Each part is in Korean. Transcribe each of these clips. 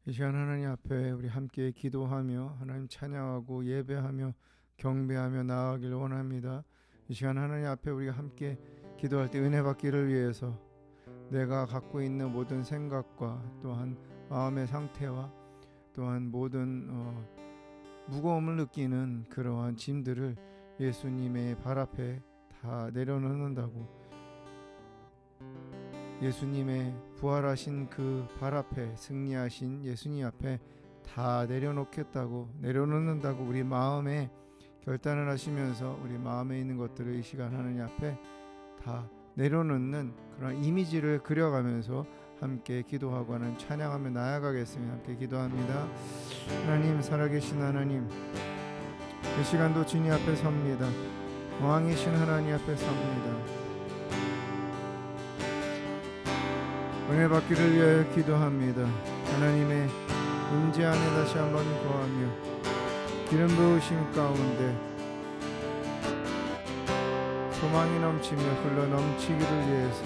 이 시간 하나님 앞에 우리 함께 기도하며 하나님 찬양하고 예배하며 경배하며 나아가길 원합니다. 이 시간 하나님 앞에 우리가 함께 기도할 때 은혜 받기를 위해서 내가 갖고 있는 모든 생각과 또한 마음의 상태와 또한 모든 무거움을 느끼는 그러한 짐들을 예수님의 발 앞에 다 내려놓는다고, 예수님의 부활하신 그 발 앞에, 승리하신 예수님 앞에 다 내려놓는다고 우리 마음에 결단을 하시면서 우리 마음에 있는 것들을 이 시간 하나님 앞에 다 내려놓는 그런 이미지를 그려가면서 함께 기도하고 하는 찬양하며 나아가겠습니다. 함께 기도합니다. 하나님, 살아계신 하나님, 이 시간도 주님 앞에 섭니다. 왕이신 하나님 앞에 섭니다. 은혜 받기를 위하여 기도합니다. 하나님의 임재 안에 다시 한번 거하며 기름 부으심 가운데 소망이 넘치며 흘러 넘치기를 위해서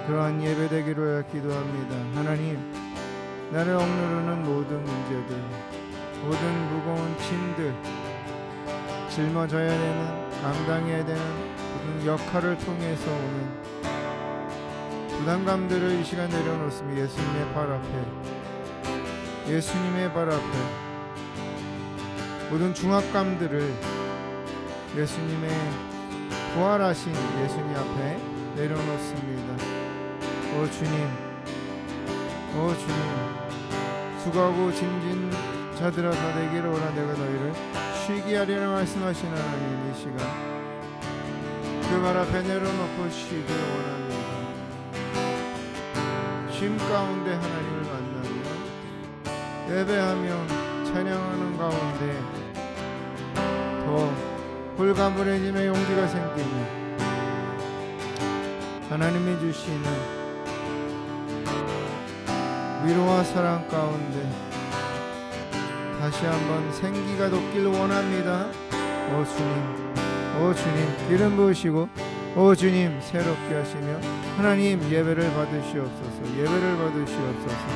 그러한 예배 되기를 위하여 기도합니다. 하나님, 나를 억누르는 모든 문제들, 모든 무거운 짐들, 짊어져야 되는, 감당해야 되는 모든 역할을 통해서 오는 부담감들을 이 시간 내려놓습니다. 예수님의 발 앞에, 예수님의 발 앞에 모든 중압감들을 예수님의 부활하신 예수님 앞에 내려놓습니다. 오 주님, 오 주님, 수고하고 짐진 자들아 다 내게로 오라. 내가 너희를 쉬게 하리라 말씀하신 하나님, 이 시간 그 발 앞에 내려놓고 쉬기를 원합니다. 쉼 가운데 하나님을 만나며 예배하며 찬양하는 가운데 더 불가분해짐의 용기가 생기며 하나님이 주시는 위로와 사랑 가운데 다시 한번 생기가 돋길 원합니다. 오 주님, 오 주님, 기름 부으시고 오 주님, 새롭게 하시며 하나님 예배를 받으시옵소서, 예배를 받으시옵소서.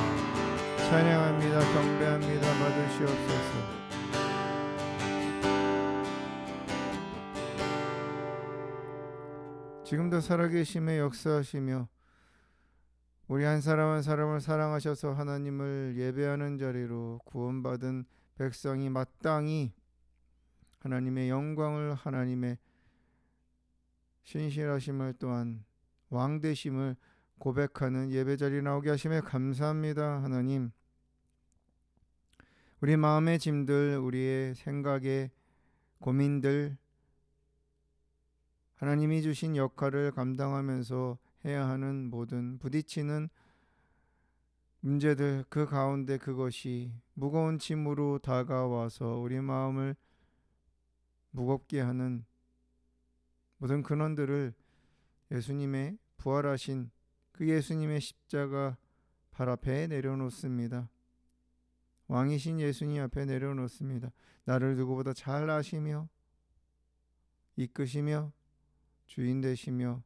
찬양합니다. 경배합니다. 받으시옵소서. 지금도 살아계심에 역사하시며 우리 한 사람 한 사람을 사랑하셔서 하나님을 예배하는 자리로 구원받은 백성이 마땅히 하나님의 영광을, 하나님의 신실하심을, 또한 왕되심을 고백하는 예배자리 나오게 하심에 감사합니다. 하나님, 우리 마음의 짐들, 우리의 생각의 고민들, 하나님이 주신 역할을 감당하면서 해야 하는 모든 부딪히는 문제들, 그 가운데 그것이 무거운 짐으로 다가와서 우리 마음을 무겁게 하는 모든 근원들을 예수님의 부활하신 그 예수님의 십자가 발 앞에 내려놓습니다. 왕이신 예수님 앞에 내려놓습니다. 나를 누구보다 잘 아시며 이끄시며 주인 되시며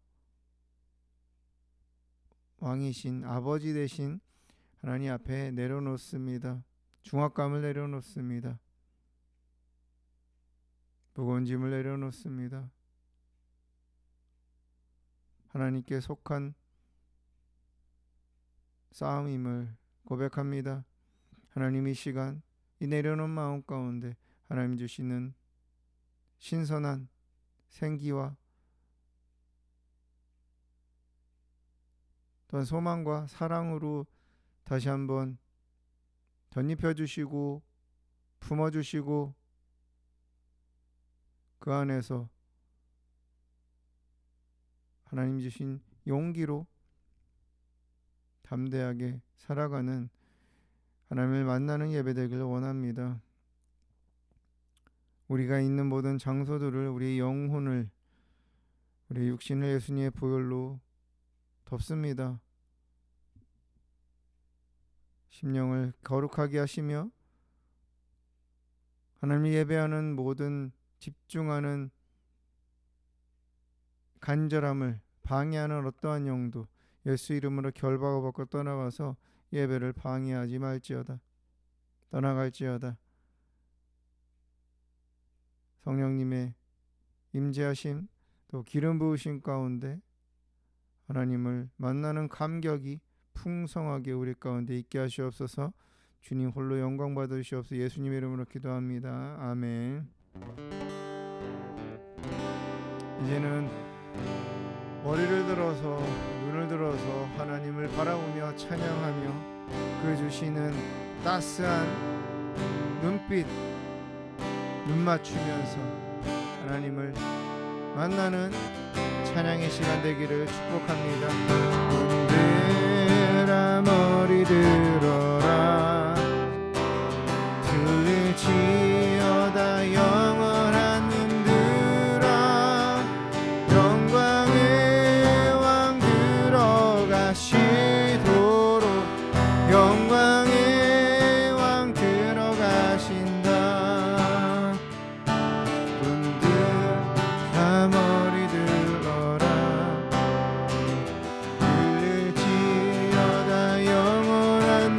왕이신 아버지 되신 하나님 앞에 내려놓습니다. 중압감을 내려놓습니다. 무거운 짐을 내려놓습니다. 하나님께 속한 싸움임을 고백합니다. 하나님, 이 시간 이 내려놓은 마음 가운데 하나님 주시는 신선한 생기와 또한 소망과 사랑으로 다시 한번 덧입혀 주시고 품어 주시고 그 안에서 하나님 주신 용기로 담대하게 살아가는 하나님을 만나는 예배되기를 원합니다. 우리가 있는 모든 장소들을, 우리의 영혼을, 우리의 육신을 예수님의 보혈로 덮습니다. 심령을 거룩하게 하시며 하나님을 예배하는 모든 집중하는 간절함을 방해하는 어떠한 영도 예수 이름으로 결박을 받고 떠나가서 예배를 방해하지 말지어다. 떠나갈지어다. 성령님의 임재하심 또 기름 부으심 가운데 하나님을 만나는 감격이 풍성하게 우리 가운데 있게 하시옵소서. 주님 홀로 영광 받으시옵소서. 예수님의 이름으로 기도합니다. 아멘. 이제는 머리를 들어서 눈을 들어서 하나님을 바라보며 찬양하며 그 주시는 따스한 눈빛 눈 맞추면서 하나님을 만나는 찬양의 시간 되기를 축복합니다. 문들아 머리 들어라 들을지어다 영원한 눈들아 영광의 왕 들어가시도록 영광의 왕 들어가신다. 문들아 머리 들어라 들을지어다 영원한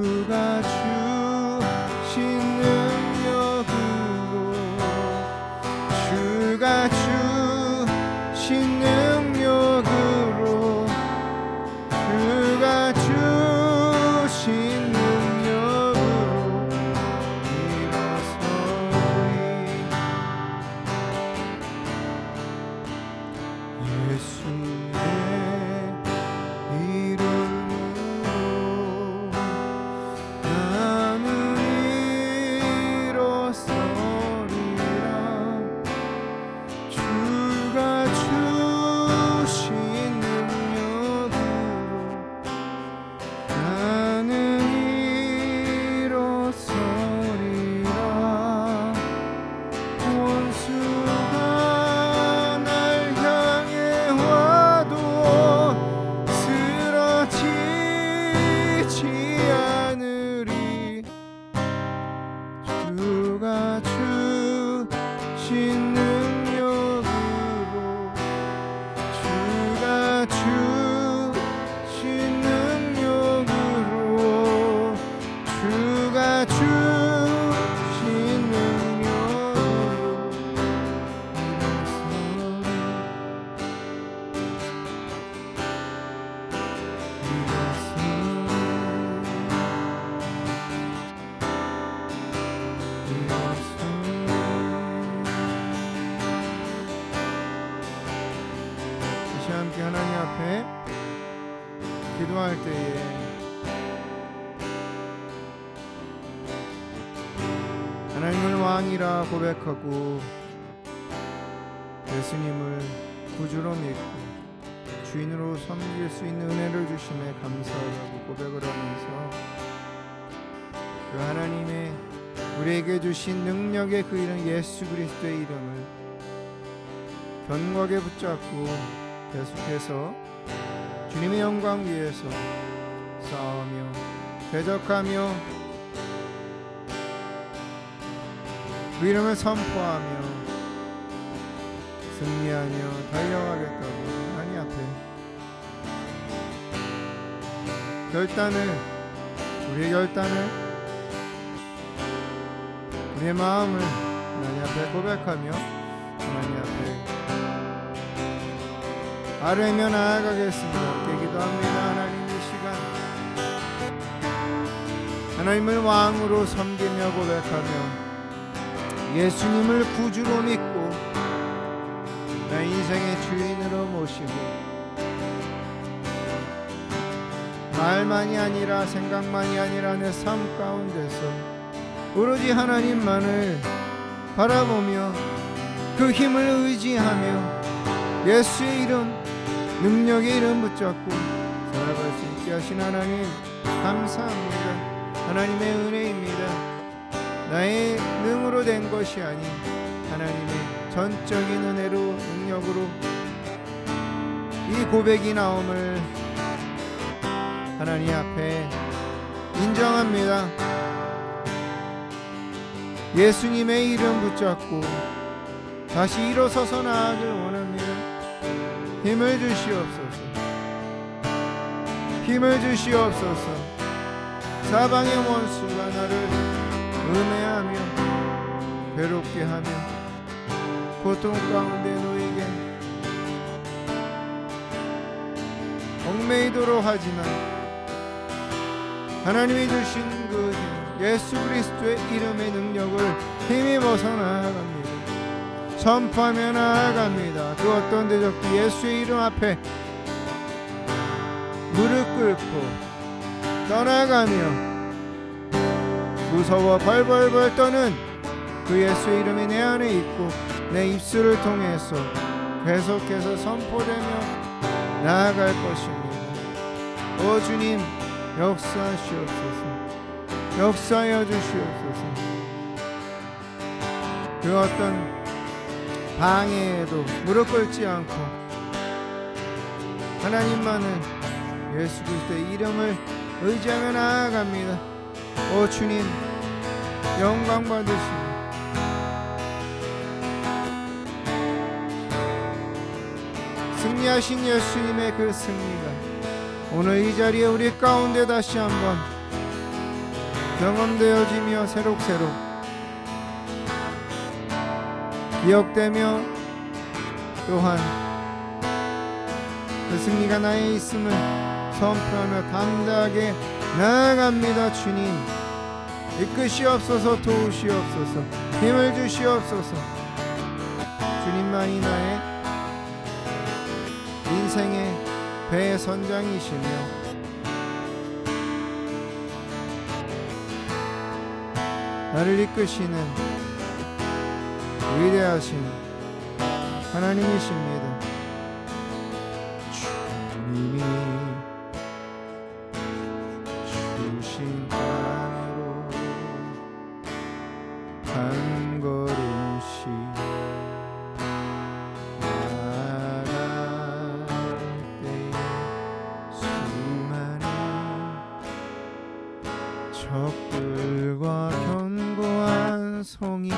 주가 주신 능력으로 주가 주신 능력으로 주가 주신 능력으로 일어서리 예수의 이름으로 나는 일어서리라 주가 주신 능력으로 나는 일어서리라 원수가 날 향해 와도 쓰러지지 않으리 주가 주신 능력으로 주가 주신 능력으로 주가 주신 능력으로 다시 함께 하나님 앞에 기도할 때에 하나님을 왕이라 고백하고 예수님을 구주로 믿고 주인으로 섬길 수 있는 은혜를 주심에 감사하고 고백을 하면서 그 하나님의 우리에게 주신 능력의 그 이름 예수 그리스도의 이름을 견고하게 붙잡고 계속해서 주님의 영광 위에서 싸우며 대적하며 그 이름을 선포하며 승리하며 달려가겠다고 하나님 앞에 우리의 결단을 우리의 마음을 하나님 앞에 고백하며 하나님 앞에 아뢰며 나아가겠습니다. 함께 기도합니다. 하나님 이 시간 하나님을 왕으로 섬기며 고백하며 예수님을 구주로 믿고 내 인생의 주인으로 모시고 말만이 아니라 생각만이 아니라 내 삶 가운데서 오로지 하나님만을 바라보며 그 힘을 의지하며 예수의 이름 능력의 이름 붙잡고 살아갈 수 있게 하신 하나님 감사합니다. 하나님의 은혜입니다. 나의 능으로 된 것이 아닌 하나님의 전적인 은혜로 능력으로 이 고백이 나옴을 하나님 앞에 인정합니다. 예수님의 이름 붙잡고 다시 일어서서 나아가길 원합니다. 힘을 주시옵소서. 힘을 주시옵소서. 사방의 원수가 나를 음해하며 괴롭게 하며 고통 가운데 놓이게 얽매이도록 하지만 하나님이 주신 그 예수 그리스도의 이름의 능력을 힘입어서 나아갑니다. 선포하며 나아갑니다. 그 어떤 대적도 예수의 이름 앞에 무릎 꿇고 떠나가며 무서워 벌벌벌 떠는 그 예수의 이름이 내 안에 있고 내 입술을 통해서 계속해서 선포되며 나아갈 것입니다. 오 주님 역사하시옵소서. 역사하여 주시옵소서. 그 어떤 방해에도 무릎 꿇지 않고 하나님만을 예수 그리스도의 이름을 의지하며 나아갑니다. 오 주님 영광 받으시고 승리하신 예수님의 그 승리가 오늘 이 자리에 우리 가운데 다시 한번 경험되어지며 새록새록 기억되며 또한 그 승리가 나에 있음을 선포하며 담대하게 나아갑니다. 주님 이끄시옵소서, 도우시옵소서, 힘을 주시옵소서. 주님만이 나의 인생의 배선장이시며 나를 이끄시는 위대하신 하나님이십니다. 주님이 주신 땅으로 한 걸음씩 나아갈 때에 수많은 적들과 견고한 성이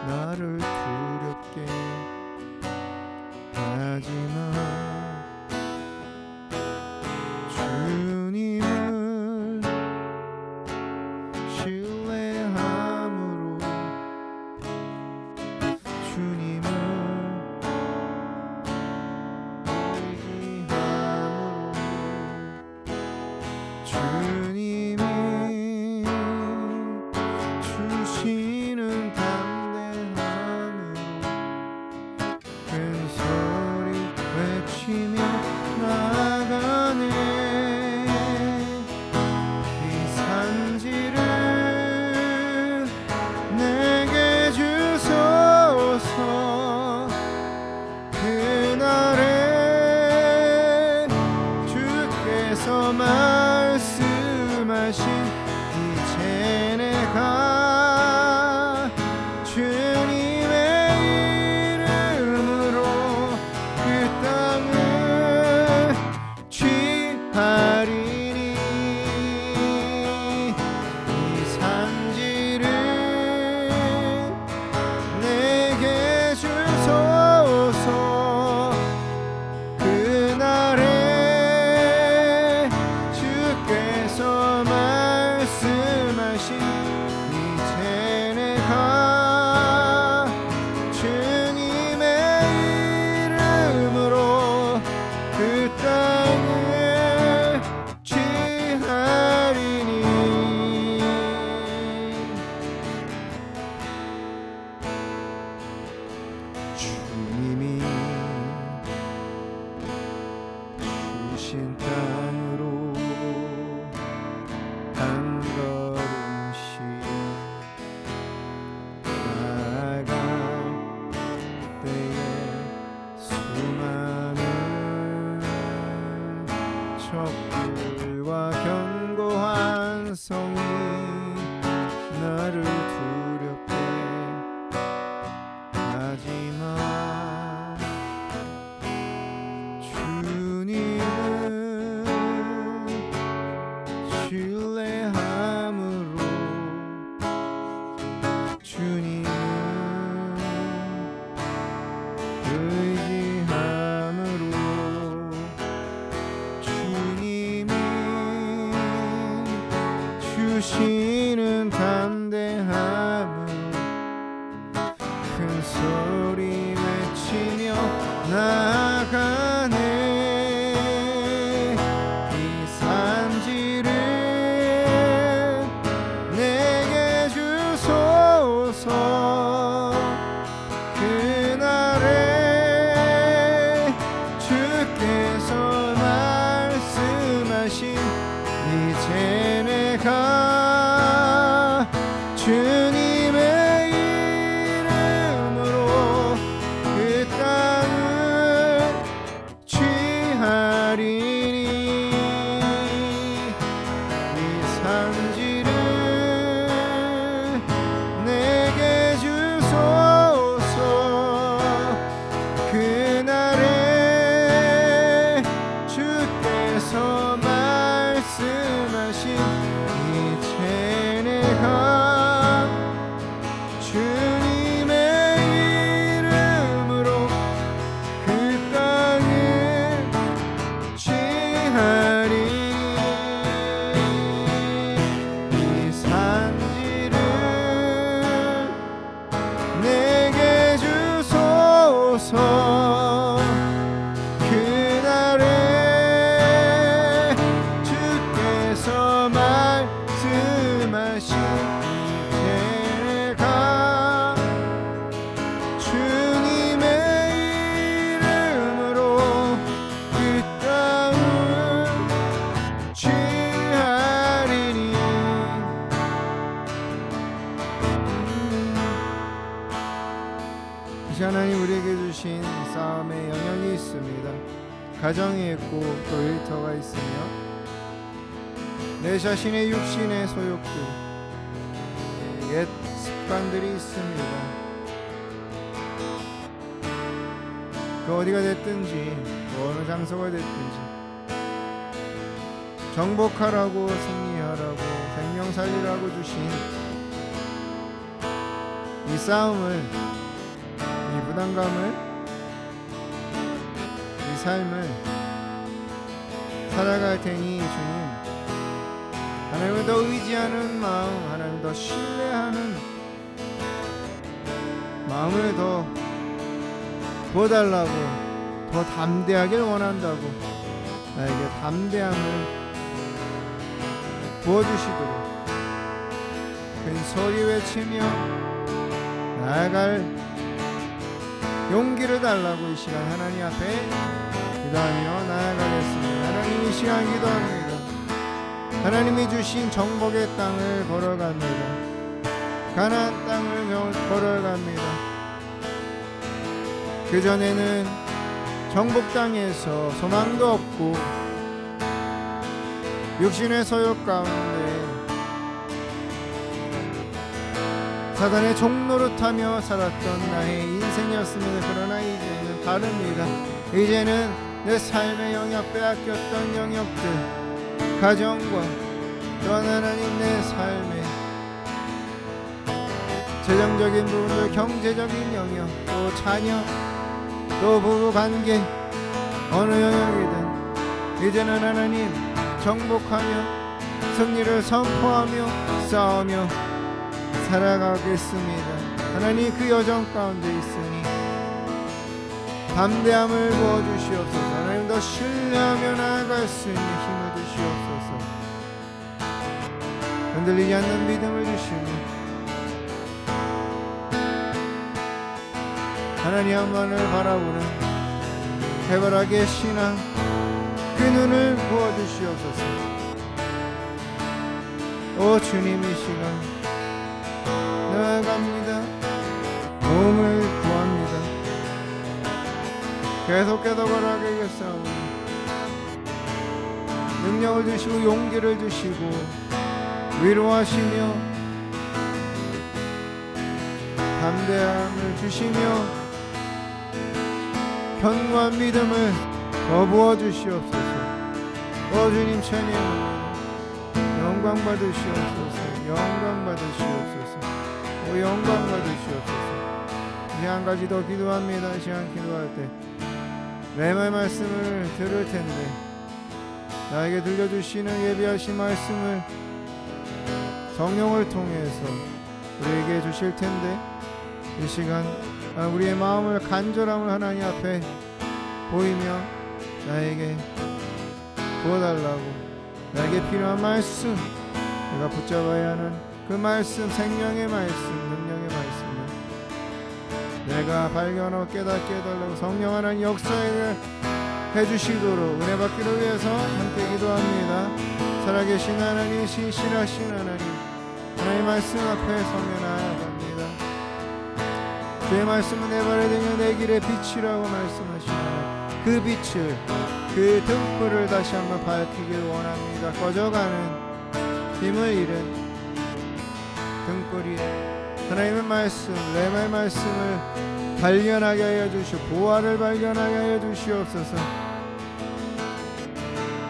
나를 두렵게 하지만 주님을 신뢰함으로 주님을 의지함으로 주님이 주시는 담대함으로 큰 소리 외치며 나아가네. 이 산지를 내게 주소서. 그날에 주께서 말씀하신 이제 내가 주님의 이름으로 그 땅을 취하리니 이 산지를 내게 주소서. 그날에 주께서 말씀하신 이제 내가 주님의 이름으로 그 땅을 취하리니 주님이 주신 땅으로 한 걸음씩 나아갈 때에 수많은 적들과 견고한 성이 나를 두렵게 하지만 주님을 신뢰함으로 주님을 의지함으로 주님이 주시는 담대함으로 큰 소리 외치며 나아가네. 이 산지를 내게 주소서. 그날에 주께서 말씀하신 이제 내가 주님의 이름으로 그 땅을 취하리니 이 산지를 내게 주소서. 그날에 주께서 말씀하신 이제 내가 주님의 이름으로 그 땅을 취하리. 말씀하신 제가 주님의 이름으로 그 땅을 취하리니. 이제 하나님 우리에게 주신 싸움의 영역이 있습니다. 가정이 있고 또 일터가 있으며 내 자신의 육신의 소욕들, 옛 습관들이 있습니다. 그 어디가 됐든지 어느 장소가 됐든지 정복하라고, 승리하라고, 생명 살리라고 주신 이 싸움을, 이 부담감을, 이 삶을 살아갈 테니 주님, 하나님을 더 의지하는 마음, 하나님을 더 신뢰하는 마음을 더 부어달라고, 더 담대하길 원한다고 나에게 담대함을 부어주시도록 큰 소리 외치며 나아갈 용기를 달라고 이 시간 하나님 앞에 기도하며 나아가겠습니다. 하나님, 이 시간 기도합니다. 하나님이 주신 정복의 땅을 걸어갑니다. 가나안 땅을 걸어갑니다. 그전에는 정복 땅에서 소망도 없고 육신의 소욕 가운데 사단의 종노릇하며 살았던 나의 인생이었습니다. 그러나 이제는 다릅니다. 이제는 내 삶의 영역, 빼앗겼던 영역들, 가정과 또 하나님 내 삶의 재정적인 부분들, 경제적인 영역, 또 자녀, 또 부부관계, 어느 영역이든 이제는 하나님 정복하며 승리를 선포하며 싸우며 살아가겠습니다. 하나님, 그 여정 가운데 있으니 담대함을 부어주시옵소서. 하나님, 더 신뢰하며 나아갈 수 있는 힘을 주시옵소서. 흔들리지 않는 믿음을 주시며 하나님 한만을 바라보는 해바라기의 신앙, 그 눈을 부어주시옵소서. 오 주님, 이 시간 나아갑니다. 도움을 구합니다. 계속해서 걸어가겠사오니 능력을 주시고 용기를 주시고 위로하시며 담대함을 주시며 견고한 믿음을 더 부어주시옵소서. 오 주님, 찬양합니다. 영광 받으시옵소서. 영광 받으시옵소서. 오 영광 받으시옵소서. 이제 한 가지 더 기도합니다. 이 시간 기도할 때 렘의 말씀을 들을 텐데 나에게 들려주시는 예비하신 말씀을 성령을 통해서 우리에게 주실 텐데 이 시간 우리의 마음을, 간절함을 하나님 앞에 보이며 나에게 부어달라고, 나에게 필요한 말씀, 내가 붙잡아야 하는 그 말씀, 생명의 말씀, 능력의 말씀을 내가 발견하고 깨닫게 해달라고 성령 하나님 역사를 해주시도록 은혜 받기를 위해서 함께 기도합니다. 살아계신 하나님, 신실하신 하나님, 하나님 말씀 앞에 서며 나아갑니다. 주의 말씀은 내 발에 등에 내 길의 빛이라고 말씀하시나요? 그 빛을, 그 등불을 다시 한번 밝히길 원합니다. 꺼져가는 힘을 잃은 등불이 하나님의 말씀, 렘의 말씀을 발견하게 하여 주시오. 보화를 발견하게 하여 주시옵소서.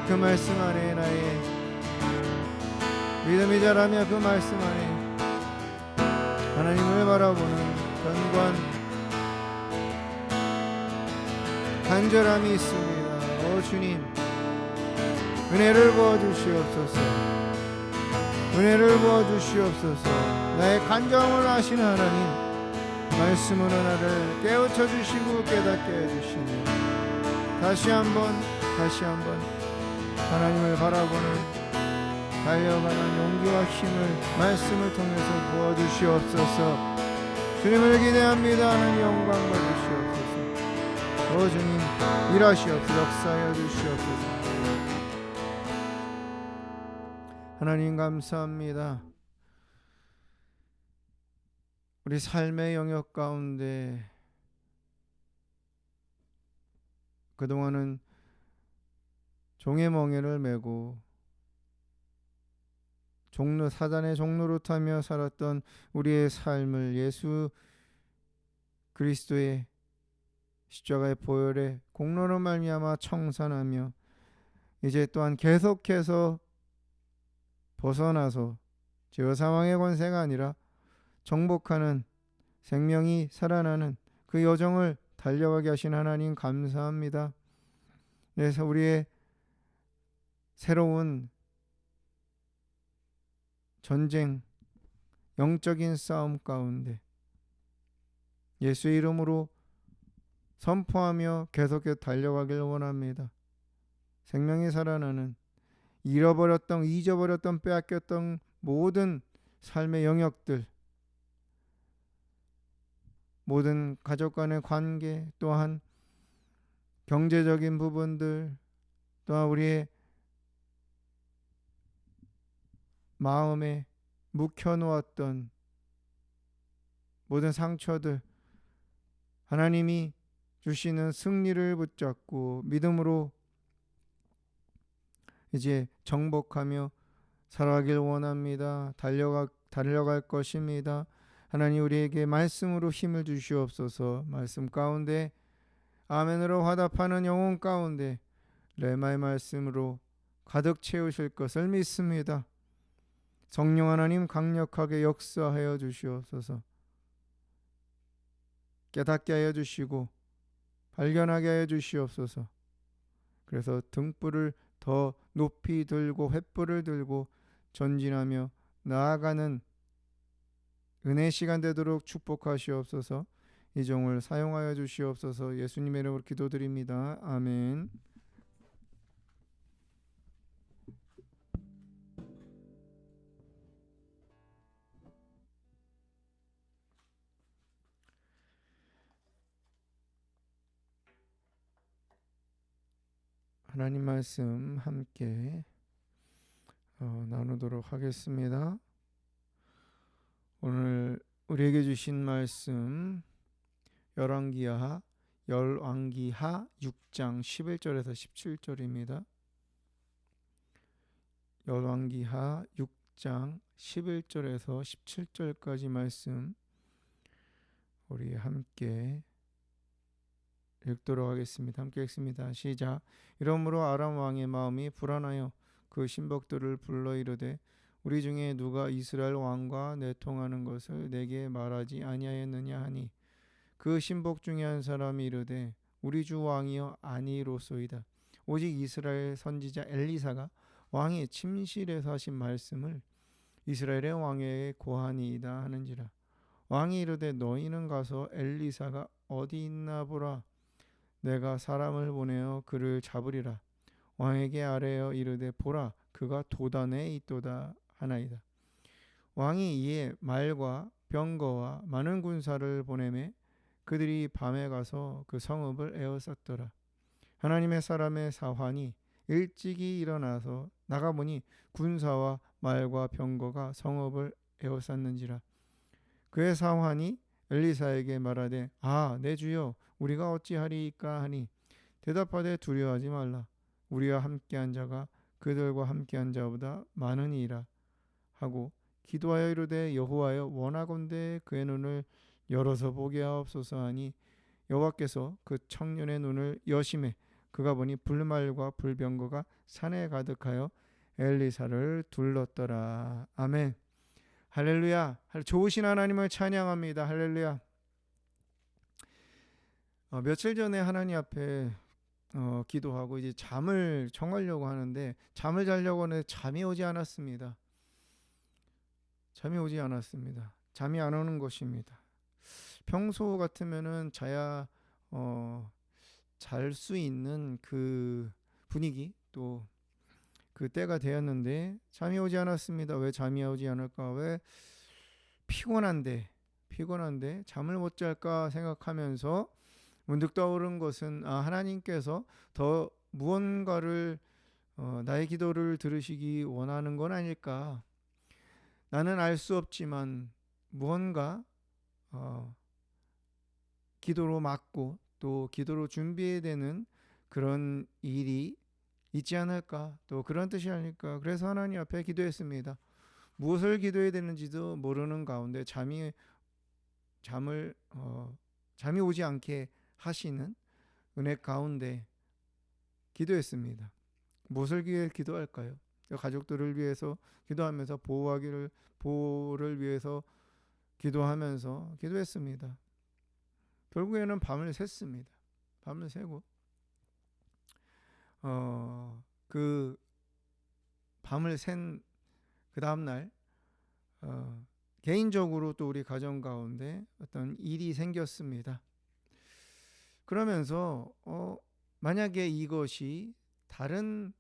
그 말씀 안에 나의 믿음이 자라며 그 말씀 안에 하나님을 바라보는 견고한 간절함이 있습니다. 오 주님, 은혜를 부어주시옵소서. 은혜를 부어주시옵소서. 나의 간절함을 아시는 하나님, 말씀으로 나를 깨우쳐 주시고 깨닫게 해주시니 다시 한번 하나님을 바라보는 달려가는 용기와 힘을 말씀을 통해서 부어주시옵소서. 주님을 기대합니다. 하나님 영광 받으시옵소서. 주님 일하시옵소서. 역사하여 주시옵소서. 하나님 감사합니다. 우리 삶의 영역 가운데 그동안은 종의 멍에를 메고 사단의 종로로 타며 살았던 우리의 삶을 예수 그리스도의 십자가의 보혈의 공로로 말미암아 청산하며 이제 또한 계속해서 벗어나서 죄와 사망의 권세가 아니라 정복하는 생명이 살아나는 그 여정을 달려가게 하신 하나님 감사합니다. 그래서 우리의 새로운 전쟁, 영적인 싸움 가운데 예수의 이름으로 선포하며 계속해서 달려가길 원합니다. 생명이 살아나는 잊어버렸던 빼앗겼던 모든 삶의 영역들, 모든 가족 간의 관계, 또한 경제적인 부분들, 또한 우리의 마음에 묵혀놓았던 모든 상처들, 하나님이 주시는 승리를 붙잡고 믿음으로 이제 정복하며 살아가길 원합니다. 달려갈 것입니다. 하나님 우리에게 말씀으로 힘을 주시옵소서. 말씀 가운데 아멘으로 화답하는 영혼 가운데 레마의 말씀으로 가득 채우실 것을 믿습니다. 성령 하나님 강력하게 역사하여 주시옵소서. 깨닫게 하여 주시고 발견하게 하여 주시옵소서. 그래서 등불을 더 높이 들고 횃불을 들고 전진하며 나아가는 은혜 시간 되도록 축복하시옵소서. 이 종을 사용하여 주시옵소서. 예수님의 이름으로 기도드립니다. 아멘. 하나님 말씀 함께 나누도록 하겠습니다. 오늘 우리에게 주신 말씀 열왕기하 6장 11절에서 17절입니다. 열왕기하 6장 11절에서 17절까지 말씀 우리 함께 읽도록 하겠습니다. 함께 읽습니다. 시작. 이러므로 아람 왕의 마음이 불안하여 그 신복들을 불러 이르되 우리 중에 누가 이스라엘 왕과 내통하는 것을 내게 말하지 아니하였느냐 하니 그 신복 중에 한 사람이 이르되 우리 주 왕이여 아니로소이다. 오직 이스라엘 선지자 엘리사가 왕의 침실에서 하신 말씀을 이스라엘의 왕에게 고하니이다 하는지라. 왕이 이르되 너희는 가서 엘리사가 어디 있나 보라. 내가 사람을 보내어 그를 잡으리라. 왕에게 아뢰어 이르되 보라 그가 도단에 있도다 하나이다. 왕이 이에 말과 병거와 많은 군사를 보내매 그들이 밤에 가서 그 성읍을 에워쌌더라. 하나님의 사람의 사환이 일찍이 일어나서 나가보니 군사와 말과 병거가 성읍을 에워쌌는지라. 그의 사환이 엘리사에게 말하되 내 주여 우리가 어찌하리이까 하니 대답하되 두려워하지 말라. 우리와 함께한 자가 그들과 함께한 자보다 많으니이라 하고 기도하여 이르되 여호와여 원하건대 그의 눈을 열어서 보게 하옵소서 하니 여호와께서 그 청년의 눈을 여심해 그가 보니 불말과 불병거가 산에 가득하여 엘리사를 둘렀더라. 아멘. 할렐루야. 좋으신 하나님을 찬양합니다. 할렐루야. 며칠 전에 하나님 앞에 기도하고 이제 잠을 청하려고 하는데 잠을 자려고 하는데 잠이 오지 않았습니다. 잠이 안 오는 것입니다. 평소 같으면은 자야 잘 수 있는 그 분위기 또 그 때가 되었는데 잠이 오지 않았습니다. 왜 잠이 오지 않을까? 왜 피곤한데 잠을 못 잘까 생각하면서 문득 떠오른 것은 하나님께서 더 무언가를 나의 기도를 들으시기 원하는 건 아닐까? 나는 알 수 없지만 무언가 어, 기도로 막고 또 기도로 준비해야 되는 그런 일이 있지 않을까? 또 그런 뜻이 아닐까? 그래서 하나님 앞에 기도했습니다. 무엇을 기도해야 되는지도 모르는 가운데 잠을 잠이 오지 않게 하시는 은혜 가운데 기도했습니다. 무엇을 위해 기도할까요? 가족들을 위해서 기도하면서 보호를 위해서 기도하면서 기도했습니다. 결국에는 밤을 샜습니다. 밤을 새고 그 밤을 샌 그 다음 날 개인적으로 또 우리 가정 가운데 어떤 일이 생겼습니다. 그러면서 만약에 이것이 다른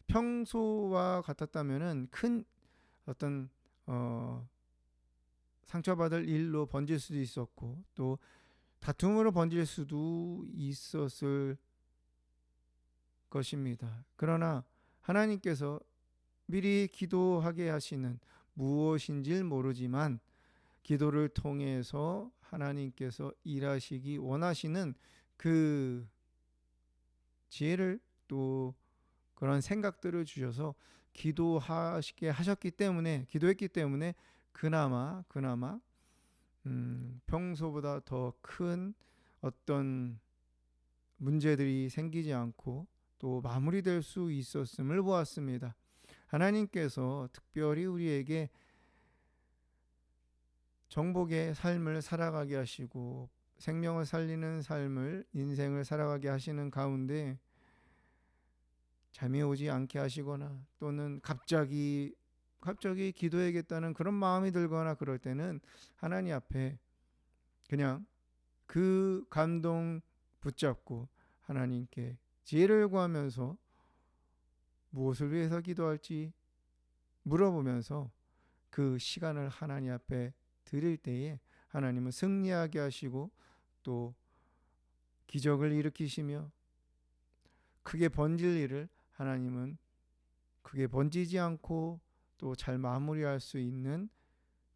평소와 같았다면은 큰 어떤 상처받을 일로 번질 수도 있었고 또 다툼으로 번질 수도 있었을 것입니다. 그러나 하나님께서 미리 기도하게 하시는 무엇인지 모르지만 기도를 통해서 하나님께서 일하시기 원하시는 그 지혜를 또 그런 생각들을 주셔서 기도했기 때문에 그나마 평소보다 더 큰 어떤 문제들이 생기지 않고 또 마무리될 수 있었음을 보았습니다. 하나님께서 특별히 우리에게 정복의 삶을 살아가게 하시고 생명을 살리는 인생을 살아가게 하시는 가운데 잠이 오지 않게 하시거나 또는 갑자기 기도해야겠다는 그런 마음이 들거나 그럴 때는 하나님 앞에 그냥 그 감동 붙잡고 하나님께 지혜를 구하면서 무엇을 위해서 기도할지 물어보면서 그 시간을 하나님 앞에 드릴 때에 하나님은 승리하게 하시고 또 기적을 일으키시며 크게 번질 일을 하나님은 크게 번지지 않고 또 잘 마무리할 수 있는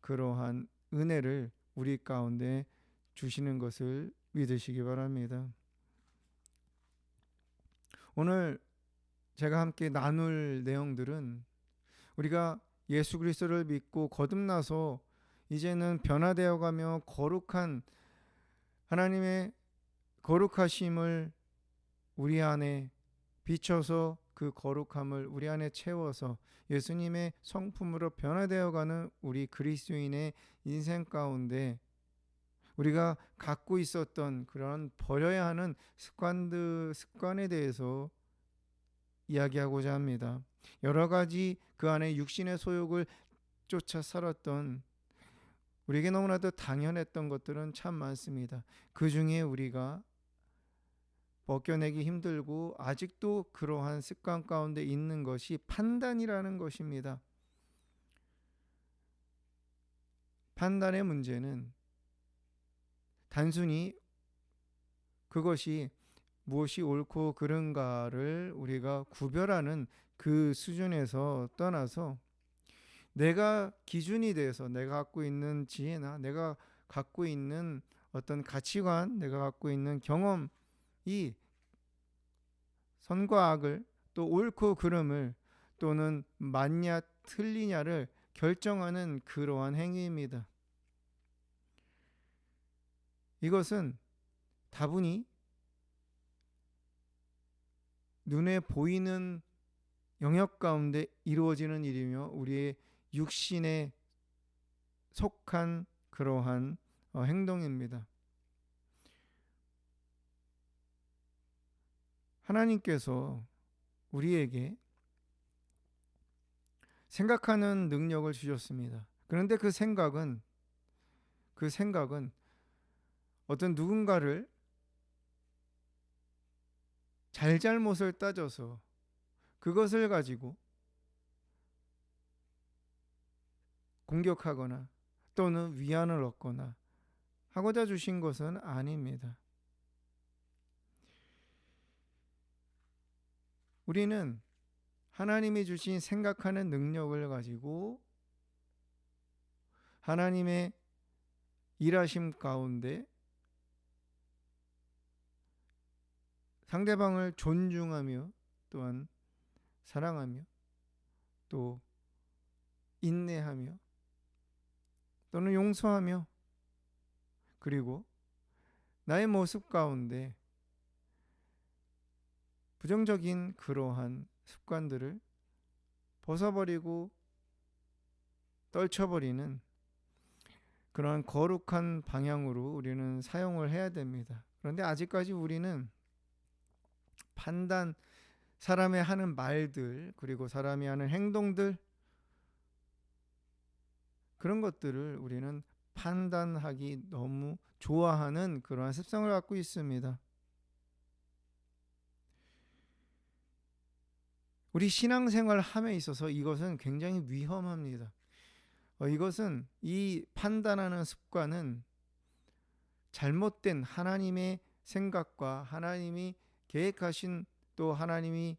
그러한 은혜를 우리 가운데 주시는 것을 믿으시기 바랍니다. 오늘 제가 함께 나눌 내용들은 우리가 예수 그리스도를 믿고 거듭나서 이제는 변화되어 가며 거룩한 하나님의 거룩하심을 우리 안에 비춰서 그 거룩함을 우리 안에 채워서 예수님의 성품으로 변화되어가는 우리 그리스도인의 인생 가운데 우리가 갖고 있었던 그런 버려야 하는 습관에 대해서 이야기하고자 합니다. 여러 가지 그 안에 육신의 소욕을 쫓아 살았던 우리에게 너무나도 당연했던 것들은 참 많습니다. 그 중에 우리가 벗겨내기 힘들고 아직도 그러한 습관 가운데 있는 것이 판단이라는 것입니다. 판단의 문제는 단순히 그것이 무엇이 옳고 그른가를 우리가 구별하는 그 수준에서 떠나서 내가 기준이 돼서 내가 갖고 있는 지혜나 내가 갖고 있는 어떤 가치관, 내가 갖고 있는 경험이 선과 악을 또 옳고 그름을 또는 맞냐 틀리냐를 결정하는 그러한 행위입니다. 이것은 다분히 눈에 보이는 영역 가운데 이루어지는 일이며 우리의 육신에 속한 그러한 행동입니다. 하나님께서 우리에게 생각하는 능력을 주셨습니다. 그런데 그 생각은 어떤 누군가를 잘잘못을 따져서 그것을 가지고 공격하거나 또는 위안을 얻거나 하고자 주신 것은 아닙니다. 우리는 하나님이 주신 생각하는 능력을 가지고 하나님의 일하심 가운데 상대방을 존중하며 또한 사랑하며 또 인내하며 또는 용서하며 그리고 나의 모습 가운데 부정적인 그러한 습관들을 벗어버리고 떨쳐버리는 그러한 거룩한 방향으로 우리는 사용을 해야 됩니다. 그런데 아직까지 우리는 판단, 사람이 하는 말들 그리고 사람이 하는 행동들 그런 것들을 우리는 판단하기 너무 좋아하는 그러한 습성을 갖고 있습니다. 우리 신앙생활 함에 있어서 이것은 굉장히 위험합니다. 이것은 이 판단하는 습관은 잘못된 하나님의 생각과 하나님이 계획하신 또 하나님이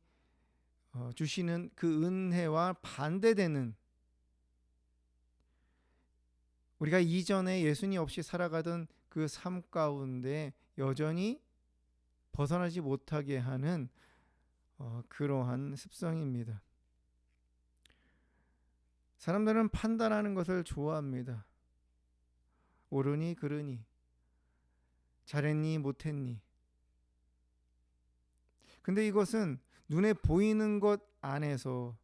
주시는 그 은혜와 반대되는 우리가 이전에 예수님 없이 살아가던 그 삶 가운데 여전히 벗어나지 못하게 하는 그러한 습성입니다. 사람들은 판단하는 것을 좋아합니다. 옳으니 그르니 잘했니 못했니. 근데 이것은 눈에 보이는 것 안에서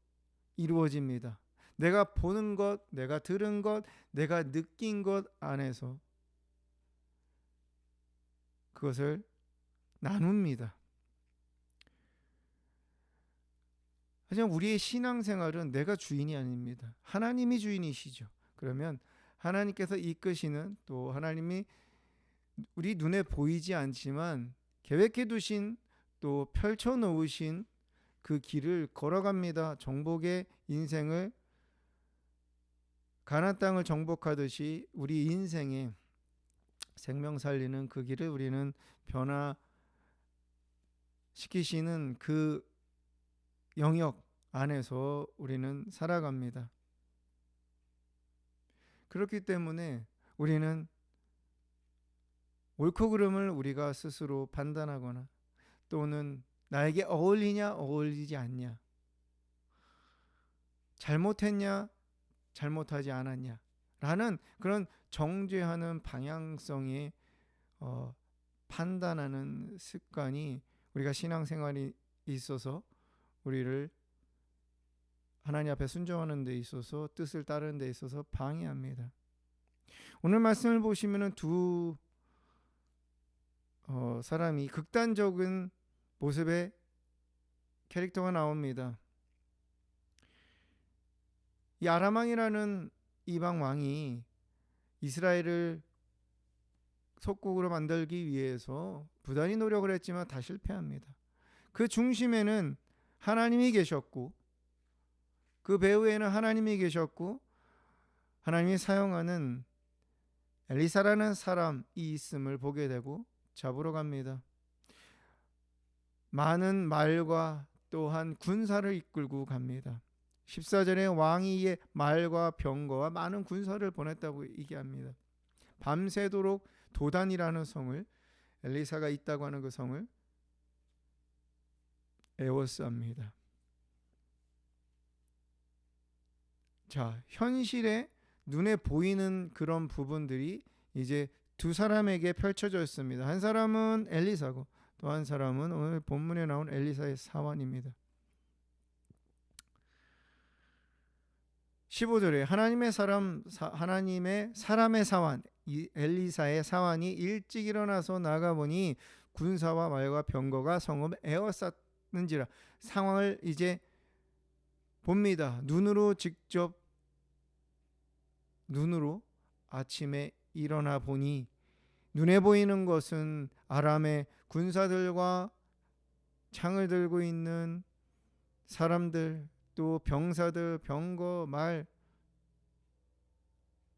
이루어집니다. 내가 보는 것, 내가 들은 것, 내가 느낀 것 안에서 그것을 나눕니다. 하지만 우리의 신앙생활은 내가 주인이 아닙니다. 하나님이 주인이시죠. 그러면 하나님께서 이끄시는 또 하나님이 우리 눈에 보이지 않지만 계획해 두신 또 펼쳐 놓으신 그 길을 걸어갑니다. 정복의 인생을 가나안 땅을 정복하듯이 우리 인생에 생명 살리는 그 길을 우리는 변화시키시는 그 영역 안에서 우리는 살아갑니다. 그렇기 때문에 우리는 옳고 그름을 우리가 스스로 판단하거나 또는 나에게 어울리냐 어울리지 않냐, 잘못했냐 잘못하지 않았냐 라는 그런 정죄하는 방향성의 판단하는 습관이 우리가 신앙생활이 있어서 우리를 하나님 앞에 순종하는 데 있어서 뜻을 따르는 데 있어서 방해합니다. 오늘 말씀을 보시면은 두 사람이 극단적인 모습의 캐릭터가 나옵니다. 이 아람 왕이라는 이방 왕이 이스라엘을 속국으로 만들기 위해서 부단히 노력을 했지만 다 실패합니다. 그 중심에는 하나님이 계셨고 그 배후에는 하나님이 계셨고 하나님이 사용하는 엘리사라는 사람이 있음을 보게 되고 잡으러 갑니다. 많은 말과 또한 군사를 이끌고 갑니다. 14절에 왕이 이에 말과 병거와 많은 군사를 보냈다고 얘기합니다. 밤새도록 도단이라는 성을, 엘리사가 있다고 하는 그 성을 에워쌉니다. 자, 현실에 눈에 보이는 그런 부분들이 이제 두 사람에게 펼쳐져 있습니다. 한 사람은 엘리사고 또 한 사람은 오늘 본문에 나온 엘리사의 사환입니다. 15절에 하나님의 사람의 사환, 엘리사의 사환이 일찍 일어나서 나가보니 군사와 말과 병거가 성읍 에워쌌는지라. 상황을 이제 봅니다. 눈으로 아침에 일어나 보니 눈에 보이는 것은 아람의 군사들과 창을 들고 있는 사람들, 또 병사들, 병거, 말,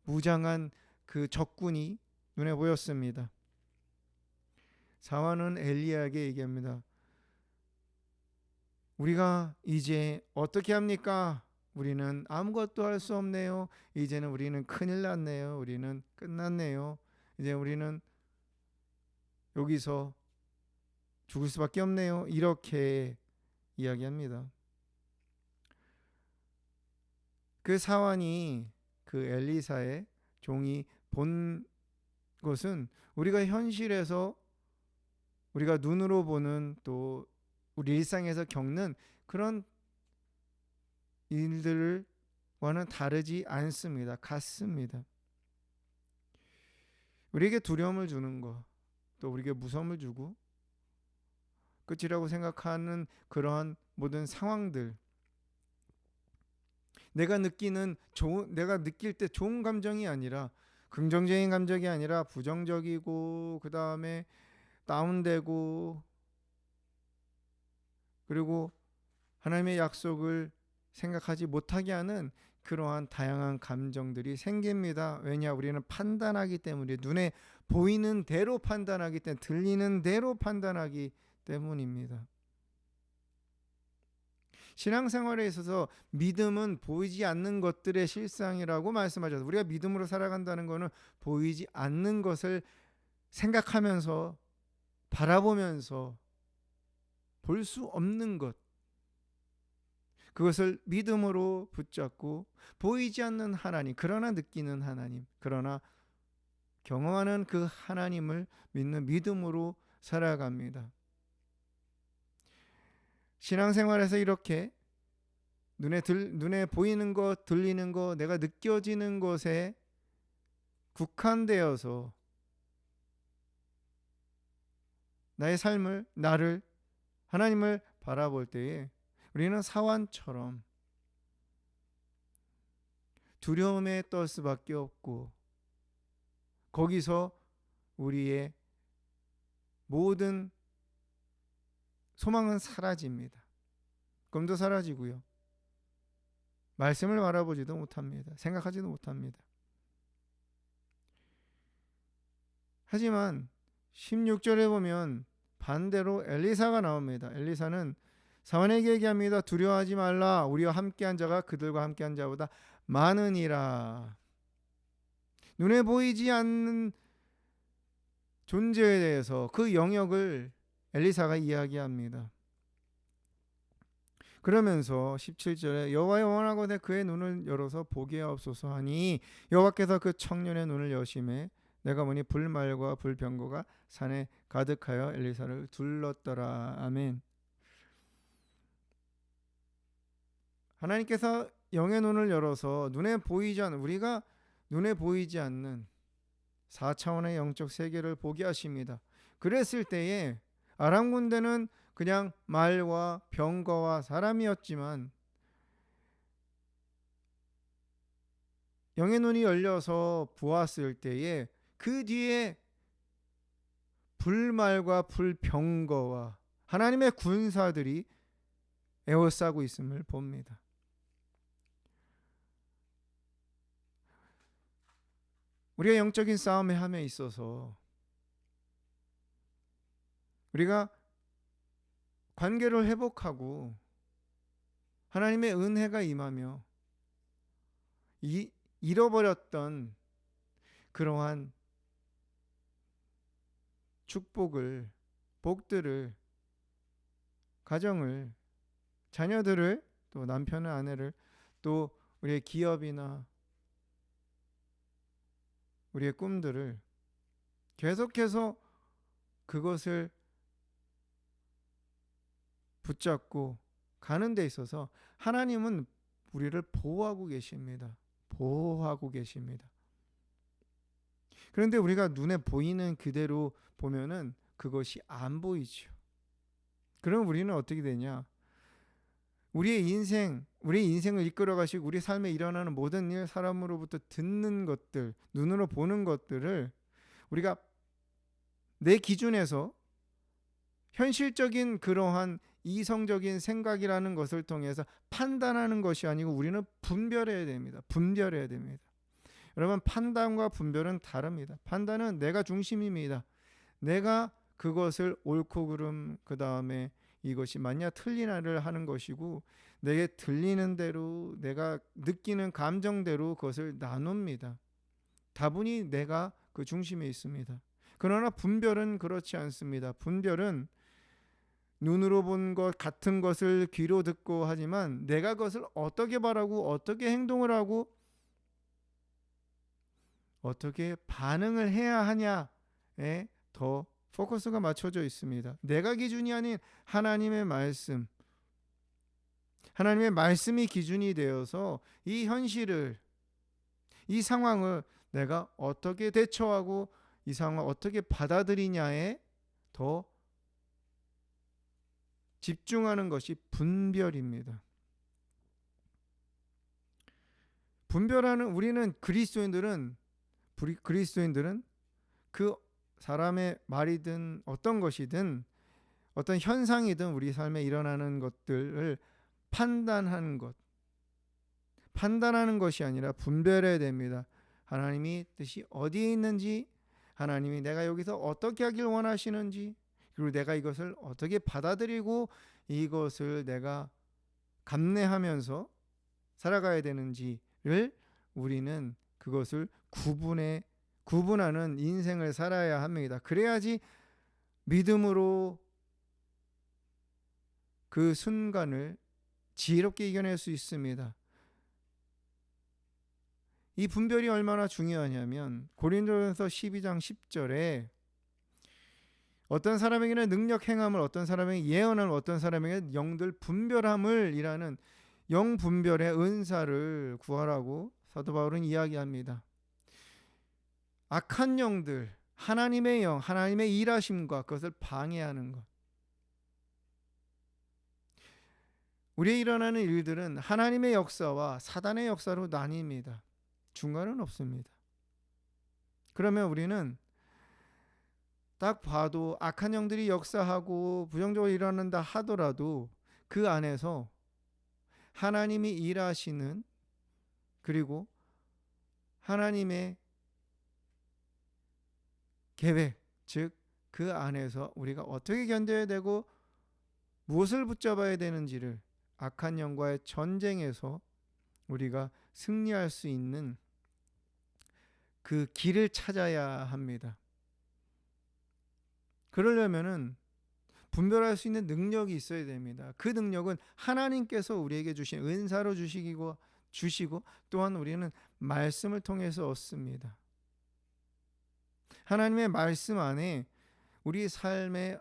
무장한 그 적군이 눈에 보였습니다. 사환은 엘리야에게 얘기합니다. 우리가 이제 어떻게 합니까? 우리는 아무것도 할 수 없네요. 이제는 우리는 큰일 났네요. 우리는 끝났네요. 이제 우리는 여기서 죽을 수밖에 없네요. 이렇게 이야기합니다. 그 사환이 그 엘리사의 종이 본 것은 우리가 현실에서 우리가 눈으로 보는 또 우리 일상에서 겪는 그런 일들과는 다르지 않습니다. 같습니다. 우리에게 두려움을 주는 것, 또 우리에게 무서움을 주고 끝이라고 생각하는 그러한 모든 상황들, 내가 느낄 때 좋은 감정이 아니라, 긍정적인 감정이 아니라 부정적이고, 그 다음에 다운되고, 그리고 하나님의 약속을 생각하지 못하게 하는 그러한 다양한 감정들이 생깁니다. 왜냐? 우리는 판단하기 때문에, 눈에 보이는 대로 판단하기 때문에, 들리는 대로 판단하기 때문입니다. 신앙생활에 있어서 믿음은 보이지 않는 것들의 실상이라고 말씀하셨습니다. 우리가 믿음으로 살아간다는 것은 보이지 않는 것을 생각하면서 바라보면서 볼 수 없는 것, 그것을 믿음으로 붙잡고 보이지 않는 하나님, 그러나 느끼는 하나님, 그러나 경험하는 그 하나님을 믿는 믿음으로 살아갑니다. 신앙생활에서 이렇게 눈에 보이는 것, 들리는 것, 내가 느껴지는 것에 국한되어서 나의 삶을, 나를, 하나님을 바라볼 때에 우리는 사환처럼 두려움에 떨 수밖에 없고, 거기서 우리의 모든 소망은 사라집니다. 꿈도 사라지고요. 말씀을 바라보지도 못합니다. 생각하지도 못합니다. 하지만 16절에 보면 반대로 엘리사가 나옵니다. 엘리사는 사환에게 얘기합니다. 두려워하지 말라. 우리와 함께한 자가 그들과 함께한 자보다 많으니라. 눈에 보이지 않는 존재에 대해서 그 영역을 엘리사가 이야기합니다. 그러면서 17절에 여호와의 원하거든 그의 눈을 열어서 보게 하옵소서 하니 여호와께서 그 청년의 눈을 여심해 내가 보니 불말과 불병거가 산에 가득하여 엘리사를 둘렀더라. 아멘. 하나님께서 영의 눈을 열어서 우리가 눈에 보이지 않는 4차원의 영적 세계를 보게 하십니다. 그랬을 때에 아람 군대는 그냥 말과 병거와 사람이었지만 영의 눈이 열려서 보았을 때에 그 뒤에 불말과 불병거와 하나님의 군사들이 에워싸고 있음을 봅니다. 우리가 영적인 싸움에 함에 있어서 우리가 관계를 회복하고 하나님의 은혜가 임하며 잃어버렸던 그러한 축복을, 복들을, 가정을, 자녀들을, 또 남편을, 아내를, 또 우리의 기업이나 우리의 꿈들을 계속해서 그것을 붙잡고 가는 데 있어서 하나님은 우리를 보호하고 계십니다. 보호하고 계십니다. 그런데 우리가 눈에 보이는 그대로 보면은 그것이 안 보이죠. 그럼 우리는 어떻게 되냐? 우리의 인생을 이끌어 가시고 우리 삶에 일어나는 모든 일, 사람으로부터 듣는 것들, 눈으로 보는 것들을 우리가 내 기준에서 현실적인 그러한 이성적인 생각이라는 것을 통해서 판단하는 것이 아니고 우리는 분별해야 됩니다. 분별해야 됩니다. 여러분, 판단과 분별은 다릅니다. 판단은 내가 중심입니다. 내가 그것을 옳고 그름, 그 다음에 이것이 맞냐 틀리냐를 하는 것이고, 내게 들리는 대로 내가 느끼는 감정대로 그것을 나눕니다. 다분히 내가 그 중심에 있습니다. 그러나 분별은 그렇지 않습니다. 분별은 눈으로 본 것 같은 것을 귀로 듣고 하지만 내가 그것을 어떻게 바라고 어떻게 행동을 하고 어떻게 반응을 해야 하냐에 더 포커스가 맞춰져 있습니다. 내가 기준이 아닌 하나님의 말씀, 하나님의 말씀이 기준이 되어서 이 현실을, 이 상황을 내가 어떻게 대처하고 이 상황을 어떻게 받아들이냐에 더 집중하는 것이 분별입니다. 분별하는, 우리는 그리스도인들은 그 사람의 말이든 어떤 것이든 어떤 현상이든 우리 삶에 일어나는 것들을 판단하는 것이 아니라 분별해야 됩니다. 하나님이 뜻이 어디에 있는지, 하나님이 내가 여기서 어떻게 하길 원하시는지, 그리고 내가 이것을 어떻게 받아들이고 이것을 내가 감내하면서 살아가야 되는지를, 우리는 그것을 구분하는 인생을 살아야 합니다. 그래야지 믿음으로 그 순간을 지혜롭게 이겨낼 수 있습니다. 이 분별이 얼마나 중요하냐면 고린도전서 12장 10절에 어떤 사람에게는 능력 행함을, 어떤 사람에게 예언함을, 어떤 사람에게 영들 분별함을 이라는 영 분별의 은사를 구하라고 사도 바울은 이야기합니다. 악한 영들, 하나님의 영, 하나님의 일하심과 그것을 방해하는 것. 우리에 일어나는 일들은 하나님의 역사와 사단의 역사로 나뉩니다. 중간은 없습니다. 그러면 우리는 딱 봐도 악한 영들이 역사하고 부정적으로 일어난다 하더라도 그 안에서 하나님이 일하시는, 그리고 하나님의 계획, 즉 그 안에서 우리가 어떻게 견뎌야 되고 무엇을 붙잡아야 되는지를 악한 영과의 전쟁에서 우리가 승리할 수 있는 그 길을 찾아야 합니다. 그러려면은 분별할 수 있는 능력이 있어야 됩니다. 그 능력은 하나님께서 우리에게 주신 은사로 주시고 또한 우리는 말씀을 통해서 얻습니다. 하나님의 말씀 안에 우리 삶의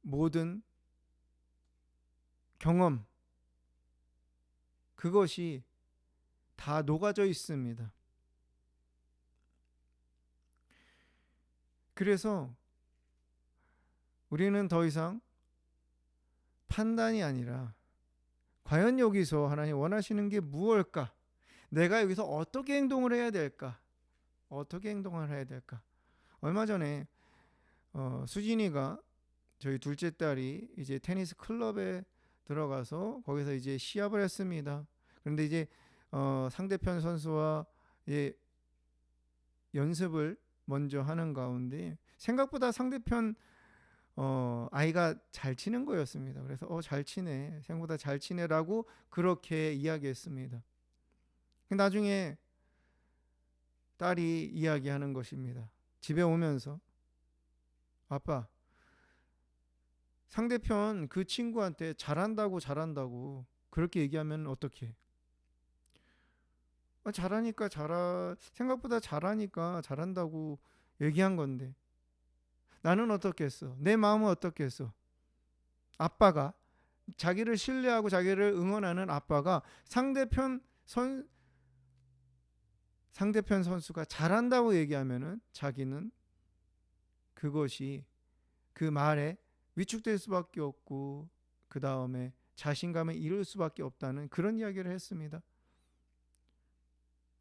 모든 경험, 그것이 다 녹아져 있습니다. 그래서 우리는 더 이상 판단이 아니라 과연 여기서 하나님 원하시는 게 무엇일까? 내가 여기서 어떻게 행동을 해야 될까? 얼마 전에 수진이가, 저희 둘째 딸이 이제 테니스 클럽에 들어가서 거기서 이제 시합을 했습니다. 그런데 이제 상대편 선수와 이제 연습을 먼저 하는 가운데 생각보다 상대편 아이가 잘 치는 거였습니다. 그래서 잘 치네, 생각보다 잘 치네라고 그렇게 이야기했습니다. 나중에 딸이 이야기하는 것입니다. 집에 오면서, 아빠, 상대편 그 친구한테 잘한다고 그렇게 얘기하면 어떡해? 생각보다 잘하니까 잘한다고 얘기한 건데 나는 어떻겠어? 내 마음은 어떻겠어? 아빠가, 자기를 신뢰하고 자기를 응원하는 아빠가 상대편 선수가 잘한다고 얘기하면은 자기는 그것이, 그 말에 위축될 수밖에 없고 그 다음에 자신감을 잃을 수밖에 없다는 그런 이야기를 했습니다.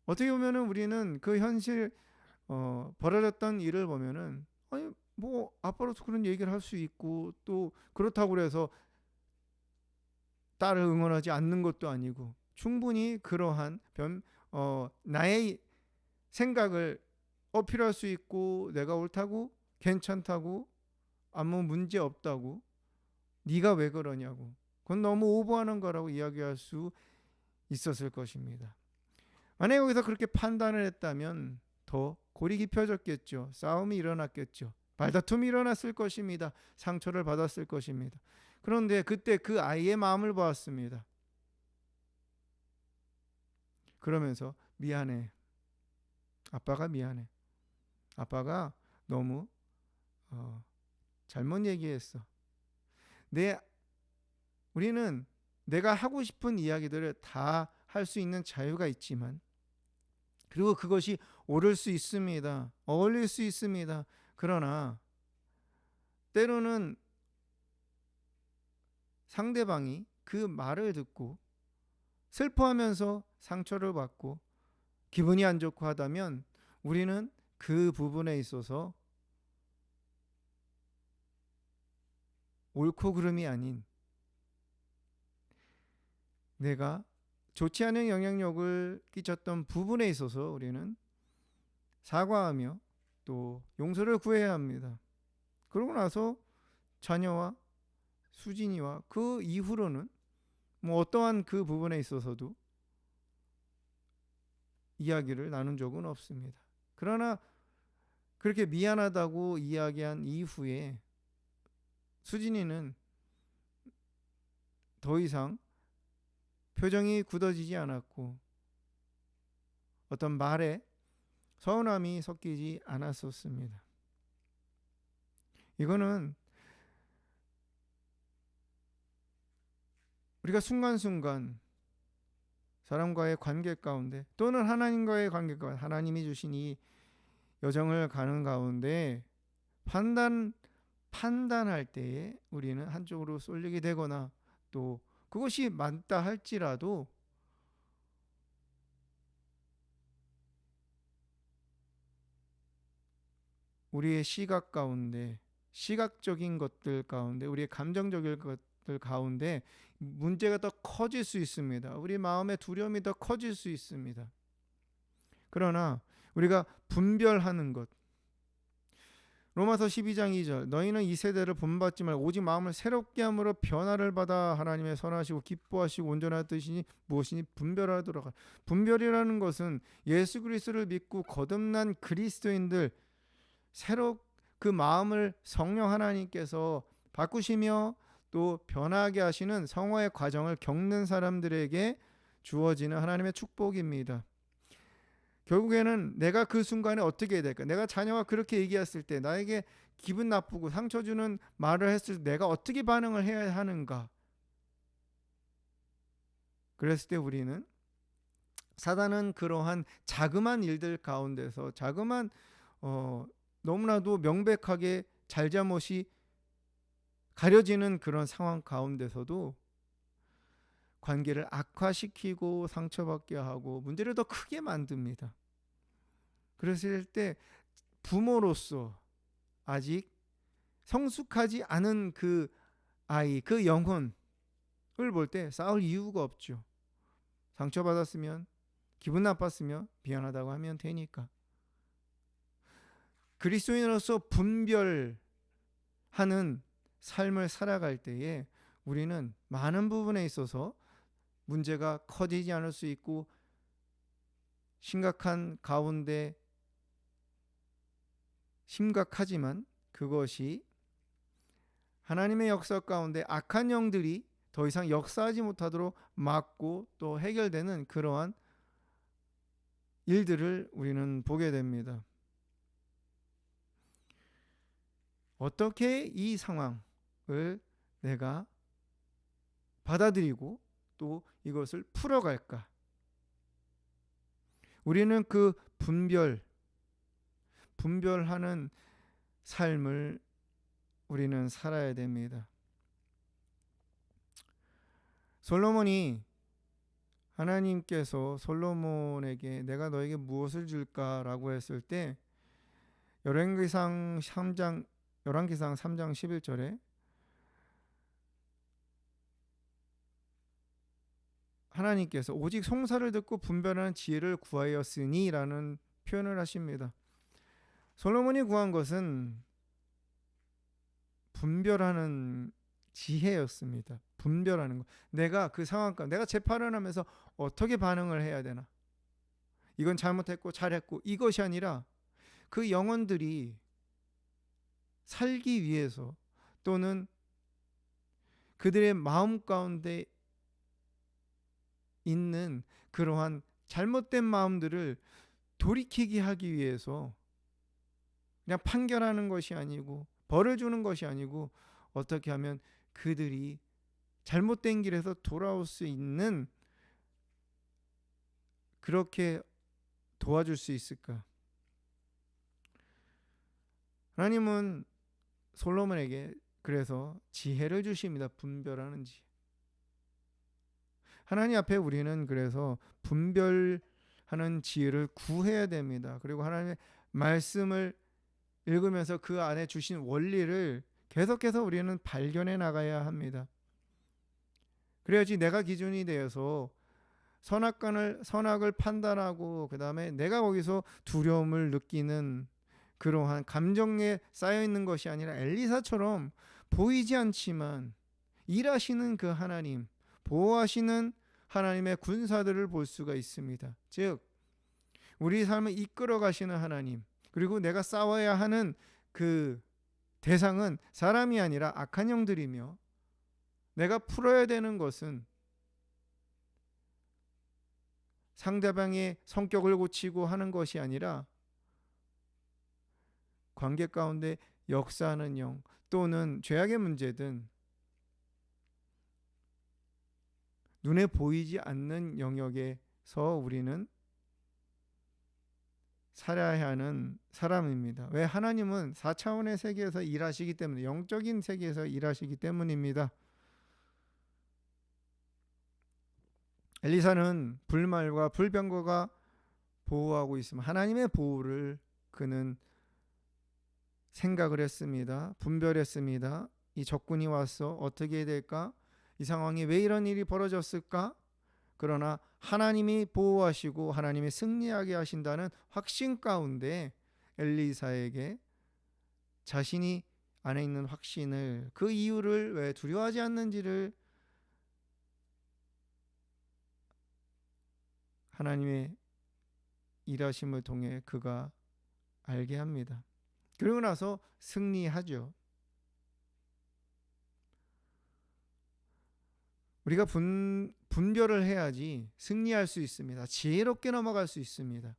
어떻게 보면은 우리는 그 현실, 벌어졌던 일을 보면은 아니 뭐 아빠로서 그런 얘기를 할 수 있고, 또 그렇다고 그래서 딸을 응원하지 않는 것도 아니고 충분히 그러한 나의 생각을 어필할 수 있고 내가 옳다고 괜찮다고 아무 문제 없다고 네가 왜 그러냐고 그건 너무 오버하는 거라고 이야기할 수 있었을 것입니다. 만약에 여기서 그렇게 판단을 했다면 더 골이 깊어졌겠죠. 싸움이 일어났겠죠. 말다툼이 일어났을 것입니다. 상처를 받았을 것입니다. 그런데 그때 그 아이의 마음을 보았습니다. 그러면서 미안해. 아빠가 미안해. 아빠가 너무 잘못 얘기했어. 우리는 내가 하고 싶은 이야기들을 다 할 수 있는 자유가 있지만 그리고 그것이 옳을 수 있습니다. 어울릴 수 있습니다. 그러나 때로는 상대방이 그 말을 듣고 슬퍼하면서 상처를 받고 기분이 안 좋고 하다면 우리는 그 부분에 있어서 옳고 그름이 아닌 내가 좋지 않은 영향력을 끼쳤던 부분에 있어서 우리는 사과하며 또 용서를 구해야 합니다. 그러고 나서 자녀와 수진이와 그 이후로는 뭐 어떠한 그 부분에 있어서도 이야기를 나눈 적은 없습니다. 그러나 그렇게 미안하다고 이야기한 이후에 수진이는 더 이상 표정이 굳어지지 않았고 어떤 말에 서운함이 섞이지 않았었습니다. 이거는 우리가 순간순간 사람과의 관계 가운데 또는 하나님과의 관계 가운데 하나님이 주신 이 여정을 가는 가운데 판단할 때에 우리는 한쪽으로 쏠리게 되거나 또 그것이 맞다 할지라도 우리의 시각 가운데 시각적인 것들 가운데 우리의 감정적인 것들 가운데 문제가 더 커질 수 있습니다. 우리 마음의 두려움이 더 커질 수 있습니다. 그러나 우리가 분별하는 것 로마서 12장 2절 너희는 이 세대를 본받지 말고 오직 마음을 새롭게 함으로 변화를 받아 하나님의 선하시고 기뻐하시고 온전한 뜻이니 무엇이니 분별하도록 하라. 분별이라는 것은 예수 그리스도를 믿고 거듭난 그리스도인들 새로 그 마음을 성령 하나님께서 바꾸시며 또 변하게 하시는 성화의 과정을 겪는 사람들에게 주어지는 하나님의 축복입니다. 결국에는 내가 그 순간에 어떻게 해야 될까? 내가 자녀가 그렇게 얘기했을 때 나에게 기분 나쁘고 상처 주는 말을 했을 때 내가 어떻게 반응을 해야 하는가? 그랬을 때 우리는 사단은 그러한 자그마한 일들 가운데서 자그마한 너무나도 명백하게 잘잘못이 가려지는 그런 상황 가운데서도 관계를 악화시키고 상처받게 하고 문제를 더 크게 만듭니다. 그랬을 때 부모로서 아직 성숙하지 않은 그 아이, 그 영혼을 볼 때 싸울 이유가 없죠. 상처받았으면 기분 나빴으면 미안하다고 하면 되니까. 그리스도인으로서 분별하는 삶을 살아갈 때에 우리는 많은 부분에 있어서 문제가 커지지 않을 수 있고 심각한 가운데 심각하지만 그것이 하나님의 역사 가운데 악한 영들이 더 이상 역사하지 못하도록 막고 또 해결되는 그러한 일들을 우리는 보게 됩니다. 어떻게 이 상황을 내가 받아들이고 또 이것을 풀어갈까? 우리는 그 분별하는 삶을 우리는 살아야 됩니다. 솔로몬이 하나님께서 솔로몬에게 내가 너에게 무엇을 줄까라고 했을 때 열왕기상 3장 11절에 하나님께서 오직 송사를 듣고 분별하는 지혜를 구하였으니 라는 표현을 하십니다. 솔로몬이 구한 것은 분별하는 지혜였습니다. 분별하는 것. 내가 그 상황과 내가 재판을 하면서 어떻게 반응을 해야 되나? 이건 잘못했고 잘했고 이것이 아니라 그 영혼들이 살기 위해서 또는 그들의 마음 가운데 있는 그러한 잘못된 마음들을 돌이키게 하기 위해서 그냥 판결하는 것이 아니고 벌을 주는 것이 아니고 어떻게 하면 그들이 잘못된 길에서 돌아올 수 있는 그렇게 도와줄 수 있을까? 하나님은 솔로몬에게 그래서 지혜를 주십니다. 분별하는 지혜. 하나님 앞에 우리는 그래서 분별하는 지혜를 구해야 됩니다. 그리고 하나님의 말씀을 읽으면서 그 안에 주신 원리를 계속해서 우리는 발견해 나가야 합니다. 그래야지 내가 기준이 되어서 선악을 판단하고 그 다음에 내가 거기서 두려움을 느끼는 그러한 감정에 쌓여 있는 것이 아니라 엘리사처럼 보이지 않지만 일하시는 그 하나님, 보호하시는 하나님의 군사들을 볼 수가 있습니다. 즉 우리 삶을 이끌어 가시는 하나님, 그리고 내가 싸워야 하는 그 대상은 사람이 아니라 악한 영들이며 내가 풀어야 되는 것은 상대방의 성격을 고치고 하는 것이 아니라 관계 가운데 역사하는 영 또는 죄악의 문제든 눈에 보이지 않는 영역에서 우리는 살아야 하는 사람입니다. 왜? 하나님은 4차원의 세계에서 일하시기 때문에, 영적인 세계에서 일하시기 때문입니다. 엘리사는 불말과 불병거가 보호하고 있으면 하나님의 보호를 그는 생각을 했습니다. 분별했습니다. 이 적군이 와서 어떻게 해야 될까? 이 상황이 왜 이런 일이 벌어졌을까? 그러나 하나님이 보호하시고 하나님이 승리하게 하신다는 확신 가운데 엘리사에게 자신이 안에 있는 확신을, 그 이유를 왜 두려워하지 않는지를 하나님의 일하심을 통해 그가 알게 합니다. 그러고 나서 승리하죠. 우리가 분별을 해야지 승리할 수 있습니다. 지혜롭게 넘어갈 수 있습니다.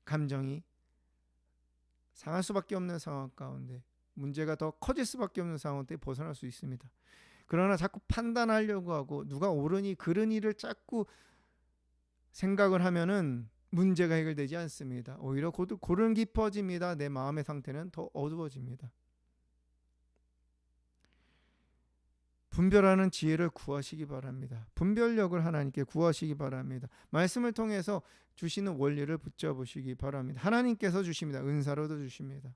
감정이 상할 수밖에 없는 상황 가운데, 문제가 더 커질 수밖에 없는 상황에 벗어날 수 있습니다. 그러나 자꾸 판단하려고 하고 누가 옳으니 그르니를 자꾸 생각을 하면은 문제가 해결되지 않습니다. 오히려 고름 깊어집니다. 내 마음의 상태는 더 어두워집니다. 분별하는 지혜를 구하시기 바랍니다. 분별력을 하나님께 구하시기 바랍니다. 말씀을 통해서 주시는 원리를 붙잡으시기 바랍니다. 하나님께서 주십니다. 은사로도 주십니다.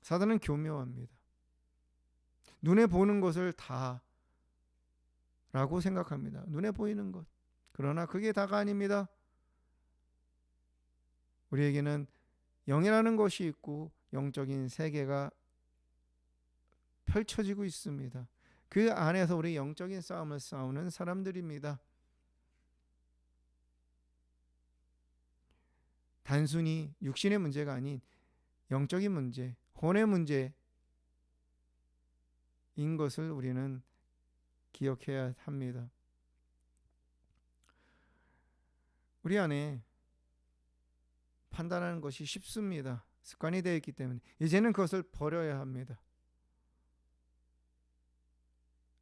사단은 교묘합니다. 눈에 보는 것을 다 라고 생각합니다. 눈에 보이는 것. 그러나 그게 다가 아닙니다. 우리에게는 영이라는 것이 있고 영적인 세계가 펼쳐지고 있습니다. 그 안에서 우리 영적인 싸움을 싸우는 사람들입니다. 단순히 육신의 문제가 아닌 영적인 문제, 혼의 문제인 것을 우리는 기억해야 합니다. 우리 안에 판단하는 것이 쉽습니다. 습관이 되어 있기 때문에 이제는 그것을 버려야 합니다.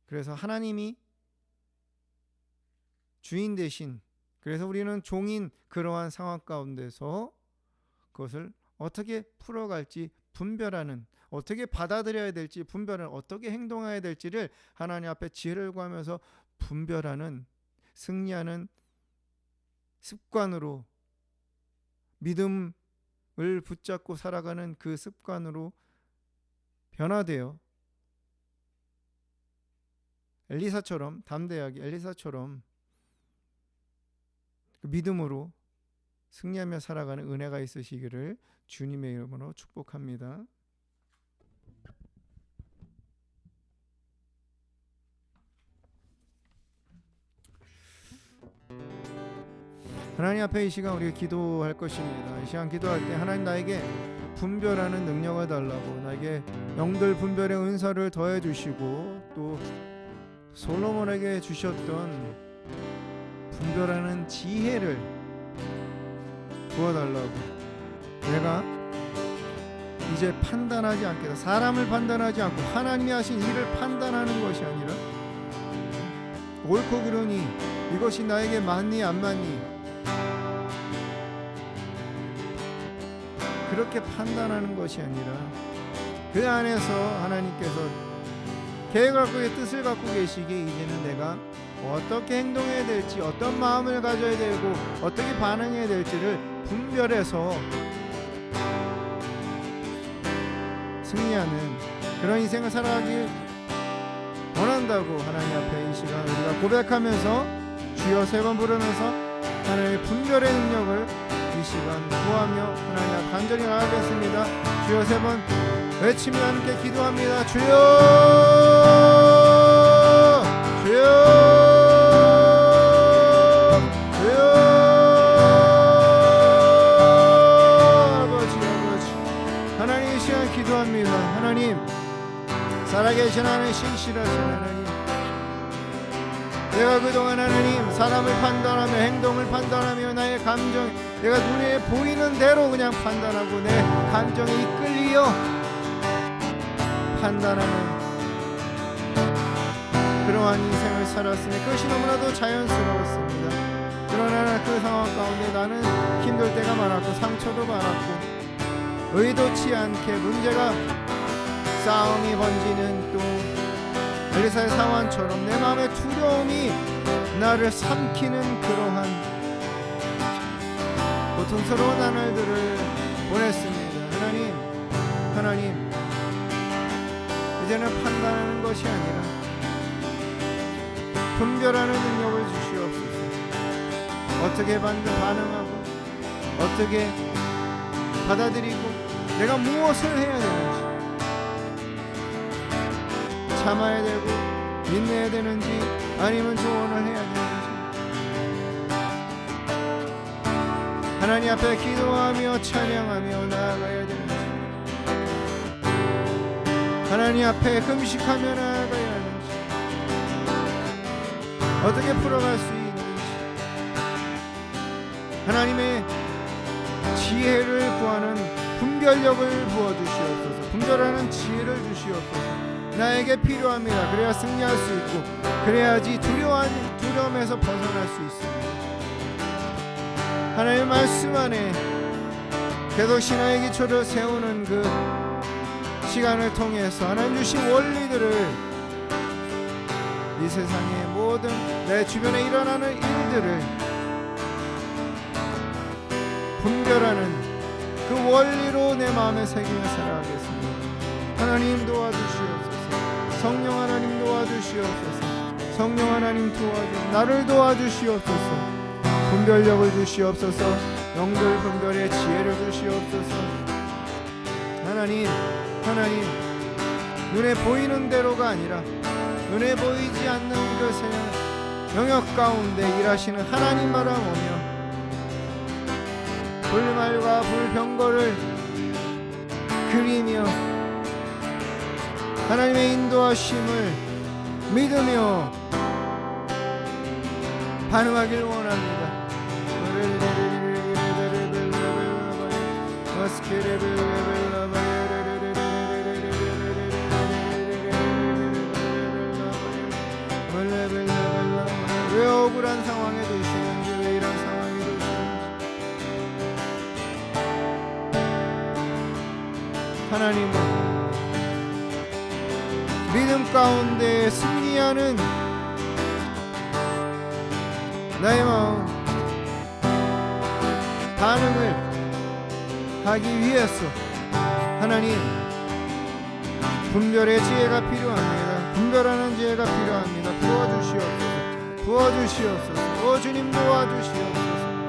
그래서 하나님이 주인 대신, 그래서 우리는 종인 그러한 상황 가운데서 그것을 어떻게 풀어갈지 분별하는, 어떻게 받아들여야 될지 분별하는, 어떻게 행동해야 될지를 하나님 앞에 지혜를 구하면서 분별하는, 승리하는 습관으로, 믿음을 붙잡고 살아가는 그 습관으로 변화되어 엘리사처럼, 담대하게 엘리사처럼 그 믿음으로 승리하며 살아가는 은혜가 있으시기를 주님의 이름으로 축복합니다. 하나님 앞에 이 시간 우리가 기도할 것입니다. 이 시간 기도할 때 하나님 나에게 분별하는 능력을 달라고, 나에게 영들 분별의 은사를 더해 주시고, 또 솔로몬에게 주셨던 분별하는 지혜를 부어달라고, 내가 이제 판단하지 않겠다, 사람을 판단하지 않고 하나님이 하신 일을 판단하는 것이 아니라 옳고 그르니 이것이 나에게 맞니 안 맞니 그렇게 판단하는 것이 아니라 그 안에서 하나님께서 계획을 갖고 뜻을 갖고 계시기에 이제는 내가 어떻게 행동해야 될지, 어떤 마음을 가져야 되고 어떻게 반응해야 될지를 분별해서 승리하는 그런 인생을 살아가길 원한다고 하나님 앞에 이 시간 우리가 고백하면서 주여 3번 부르면서 하나님의 분별의 능력을 이 시간 구하며 하나님 앞에 간절히 나아가겠습니다. 주여 3번 외치며 함께 기도합니다. 주여, 주여, 주여. 아버지, 아버지, 하나님 이 시간 기도합니다. 하나님, 살아계신 하나님, 신실하신 하나님, 내가 그동안 하나님 사람을 판단하며 행동을 판단하며 나의 감정, 내가 눈에 보이는 대로 그냥 판단하고 내 감정에 이끌리어 판단하는 그러한 인생을 살았으니 그것이 너무나도 자연스러웠습니다. 그러나 그 상황 가운데 나는 힘들 때가 많았고 상처도 많았고 의도치 않게 문제가 싸움이 번지는 또 엘리사의 상황처럼 내 마음의 두려움이 나를 삼키는 그러한 고통스러운 나날들을 보냈습니다. 하나님, 이제는 판단하는 것이 아니라 분별하는 능력을 주시옵소서. 어떻게 반응하고 어떻게 받아들이고 내가 무엇을 해야 되는지, 참아야 되고 인내해야 되는지 아니면 조언을 해야 되는지 하나님 앞에 기도하며 찬양하며 나아가야 되는지, 하나님 앞에 금식하며 나아가야 하는지, 어떻게 풀어갈 수 있는지 하나님의 지혜를 구하는 분별력을 부어주시옵소서. 분별하는 지혜를 주시옵소서. 나에게 필요합니다. 그래야 승리할 수 있고 그래야지 두려움에서 벗어날 수 있습니다. 하나님의 말씀 안에 계속 신앙의 기초를 세우는 그 시간을 통해서 하나님 주신 원리들을 이 세상의 모든 내 주변에 일어나는 일들을 분별하는 그 원리로 내 마음에 새기며 살아가겠습니다. 하나님 도와주시옵소서. 성령 하나님 도와주시옵소서. 성령 하나님 나를 도와주시옵소서. 분별력을 주시옵소서. 영들 분별의 지혜를 주시옵소서. 하나님, 눈에 보이는 대로가 아니라 눈에 보이지 않는 그 영역 가운데 일하시는 하나님 바라보며 불말과 불병거를 그리며 하나님의 인도하심을 믿으며 반응하길 원합니다. 왜 억울한 상황에 두시는지, 왜 이런 상황에 두시는지 하나님은 믿음 가운데 승리하는 나의 마음 반응을 하기 위해서 하나님 분별의 지혜가 필요합니다. 분별하는 지혜가 필요합니다. 부어주시옵소서. 주님 도와주시옵소서.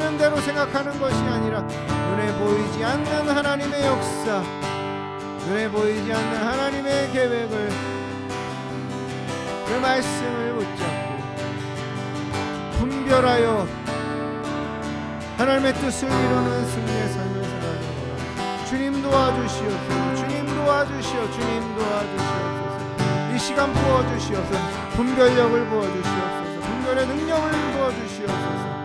생각하는 대로 생각하는 것이 아니라 눈에 보이지 않는 하나님의 역사, 눈에 보이지 않는 하나님의 계획을, 그 말씀을 붙잡고 분별하여 하나님의 뜻을 이루는 승리의 삶을 살아가는 거라. 주님 도와주시옵소서. 주님 도와주시오. 주님 도와주시옵소서. 이 시간 부어주시옵소서. 분별력을 부어주시옵소서. 분별의 능력을 부어주시옵소서.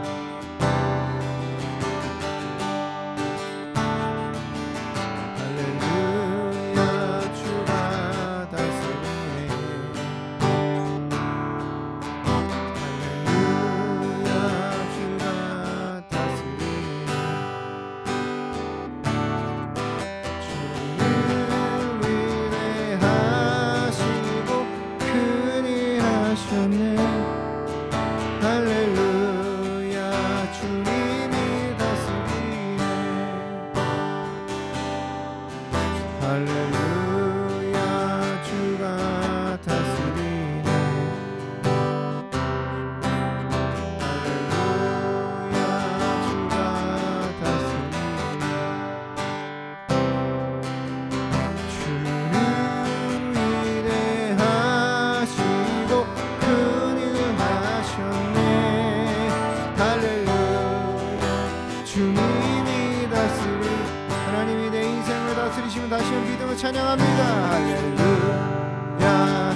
다시 한번 믿음을 찬양합니다. 할렐루야,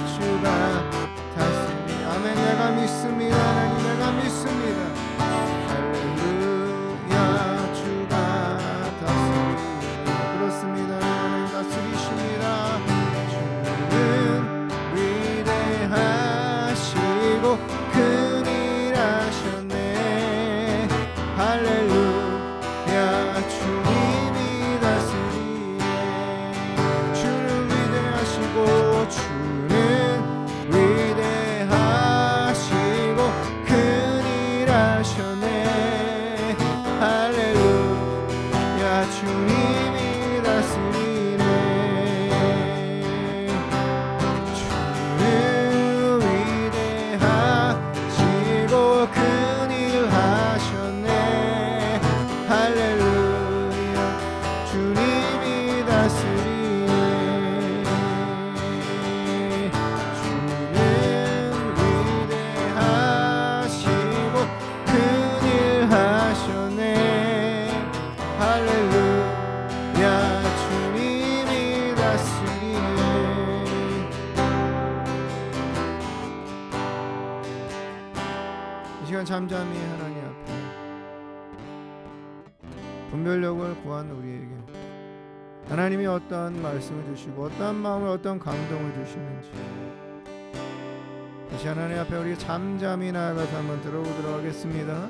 주가 다스리. 아멘. 내가 믿습니다. 하나님, 내가 믿습니다. 할렐루야, 주가 다스리. 그렇습니다. 하나님 다스리십니다. 주는 위대하시고 큰일 하셨네. 할렐루야, 주님이 다스리. 주는 위대하시고 큰일 하셨네. 할렐루야, 주님이 다스리네. 주는 위대하시고 큰일 하셨네. 할렐루야, 주님이 다스리네. 잠잠히 하나님 앞에 분별력을 구한 우리에게 하나님이 어떠한 말씀을 주시고 어떠한 마음을, 어떠한 감동을 주시는지 다시 하나님 앞에 우리 잠잠히 나아가서 한번 들어보도록 하겠습니다.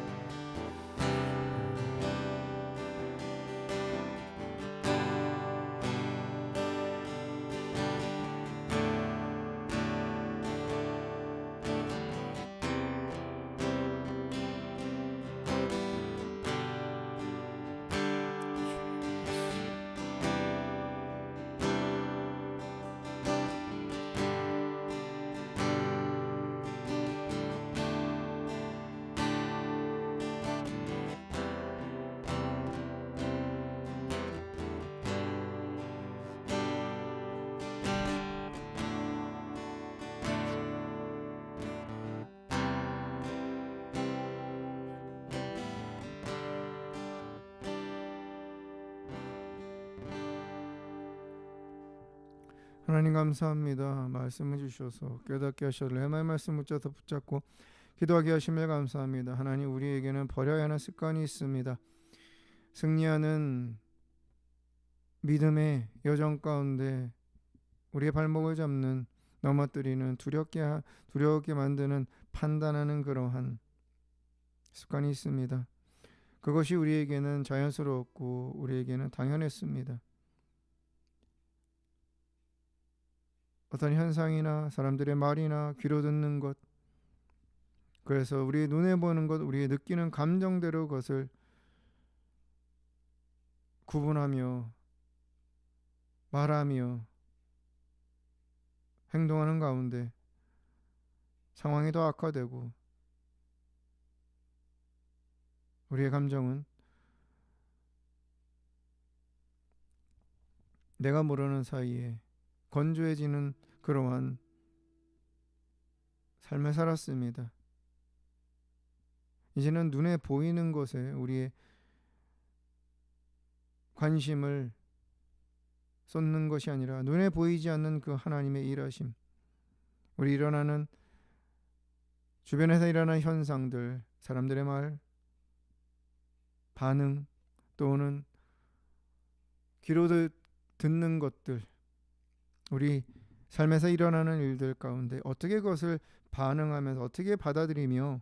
하나님 감사합니다. 말씀을 주셔서 깨닫게 하셔서 레마의 말씀 붙잡고 기도하게 하심을 감사합니다. 하나님, 우리에게는 버려야 하는 습관이 있습니다. 승리하는 믿음의 여정 가운데 우리의 발목을 잡는, 넘어뜨리는, 두렵게 만드는, 판단하는 그러한 습관이 있습니다. 그것이 우리에게는 자연스럽고 우리에게는 당연했습니다. 어떤 현상이나 사람들의 말이나 귀로 듣는 것, 그래서 우리의 눈에 보는 것, 우리의 느끼는 감정대로 그것을 구분하며 말하며 행동하는 가운데 상황이 더 악화되고 우리의 감정은 내가 모르는 사이에 건조해지는 그러한 삶을 살았습니다. 이제는 눈에 보이는 것에 우리의 관심을 쏟는 것이 아니라 눈에 보이지 않는 그 하나님의 일하심, 우리 일어나는 주변에서 일어나는 현상들, 사람들의 말, 반응, 또는 귀로 듣는 것들, 우리 삶에서 일어나는 일들 가운데 어떻게 그것을 반응하면서 어떻게 받아들이며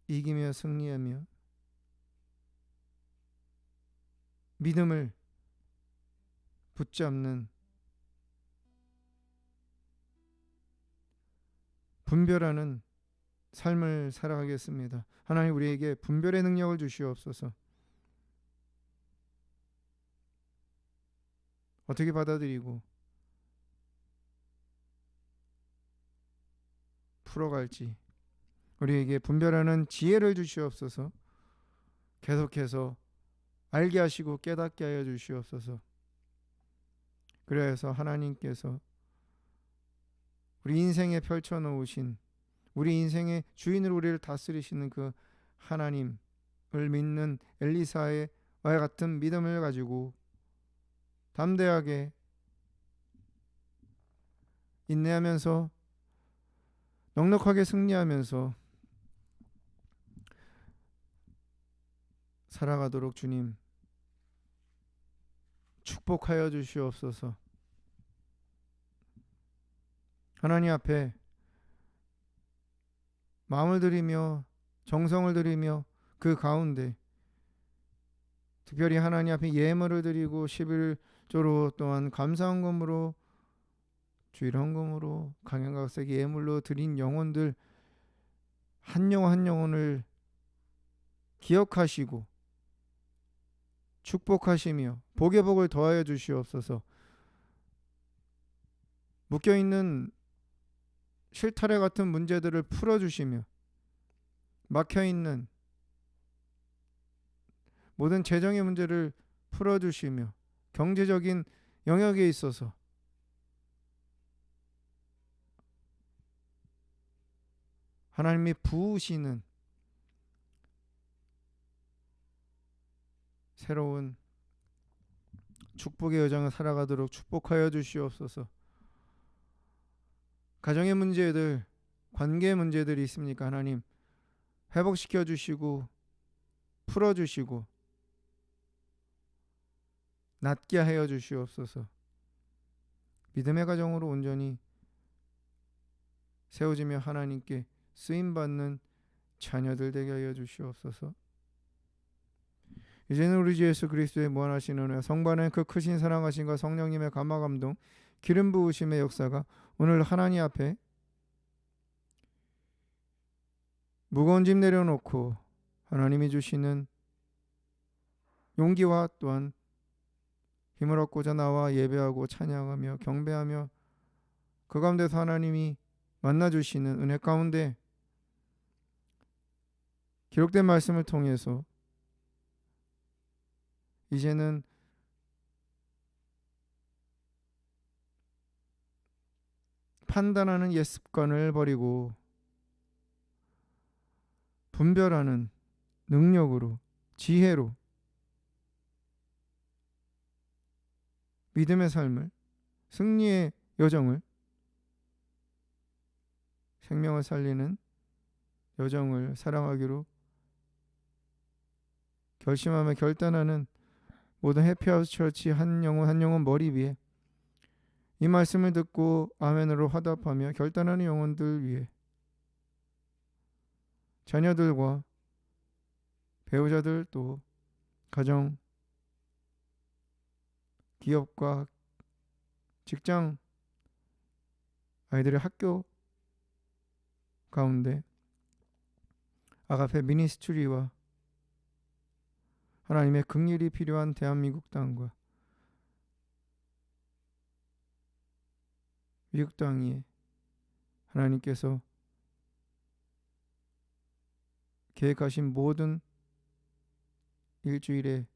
이기며 승리하며 믿음을 붙잡는 분별하는 삶을 살아가겠습니다. 하나님 우리에게 분별의 능력을 주시옵소서. 어떻게 받아들이고 풀어갈지 우리에게 분별하는 지혜를 주시옵소서. 계속해서 알게 하시고 깨닫게 하여 주시옵소서. 그래서 하나님께서 우리 인생에 펼쳐놓으신 우리 인생의 주인으로 우리를 다스리시는 그 하나님을 믿는 엘리사의 와 같은 믿음을 가지고 담대하게 인내하면서 넉넉하게 승리하면서 살아가도록 주님 축복하여 주시옵소서. 하나님 앞에 마음을 들이며 정성을 들이며 그 가운데 특별히 하나님 앞에 예물을 드리고 11조로 또한 감사헌금으로 주일헌금으로 강연각색 예물로 드린 영혼들 한 영혼 한 영혼을 기억하시고 축복하시며 복의 복을 더하여 주시옵소서. 묶여있는 실타래 같은 문제들을 풀어주시며 막혀있는 모든 재정의 문제를 풀어주시며 경제적인 영역에 있어서 하나님이 부으시는 새로운 축복의 여정을 살아가도록 축복하여 주시옵소서. 가정의 문제들, 관계의 문제들이 있습니까? 하나님 회복시켜 주시고 풀어주시고 낫게 하여 주시옵소서. 믿음의 가정으로 온전히 세워지며 하나님께 쓰임받는 자녀들 되게 하여 주시옵소서. 이제는 우리 주 예수 그리스도의 무한하신 은혜와 성반의 그 크신 사랑하심과 성령님의 감화감동 기름 부으심의 역사가 오늘 하나님 앞에 무거운 짐 내려놓고 하나님이 주시는 용기와 또한 힘을 얻고자 나와 예배하고 찬양하며 경배하며 그 가운데서 하나님이 만나주시는 은혜 가운데 기록된 말씀을 통해서 이제는 판단하는 옛 습관을 버리고 분별하는 능력으로 지혜로 믿음의 삶을 승리의 여정을 생명을 살리는 여정을 살아가기로 결심하며 결단하는 모든 해피하우스 처치 한 영혼 한 영혼 머리 위에 이 말씀을 듣고 아멘으로 화답하며 결단하는 영혼들 위해 자녀들과 배우자들 또 가정 기업과 직장 아이들의 학교 가운데 아가페 미니스트리와 하나님의 긍휼이 필요한 대한민국 땅과 미국 땅에 하나님께서 계획하신 모든 일주일의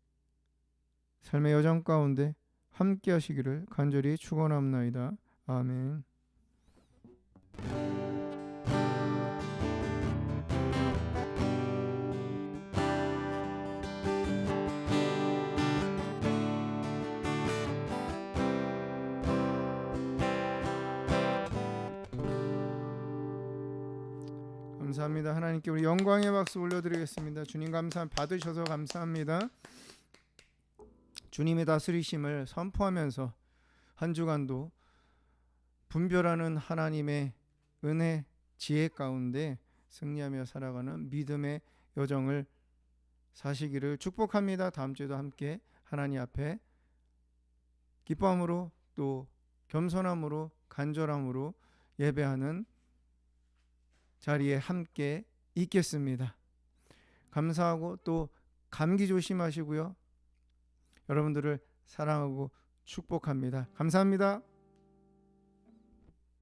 삶의 여정 가운데 함께 하시기를 간절히 축원합나이다. 아멘. 감사합니다. 하나님께 우리 영광의 박수 올려드리겠습니다. 주님 받으셔서 감사합니다. 주님의 다스리심을 선포하면서 한 주간도 분별하는 하나님의 은혜, 지혜 가운데 승리하며 살아가는 믿음의 여정을 사시기를 축복합니다. 다음 주에도 함께 하나님 앞에 기뻐함으로 또 겸손함으로 간절함으로 예배하는 자리에 함께 있겠습니다. 감사하고 또 감기 조심하시고요. 여러분들을 사랑하고 축복합니다. 감사합니다.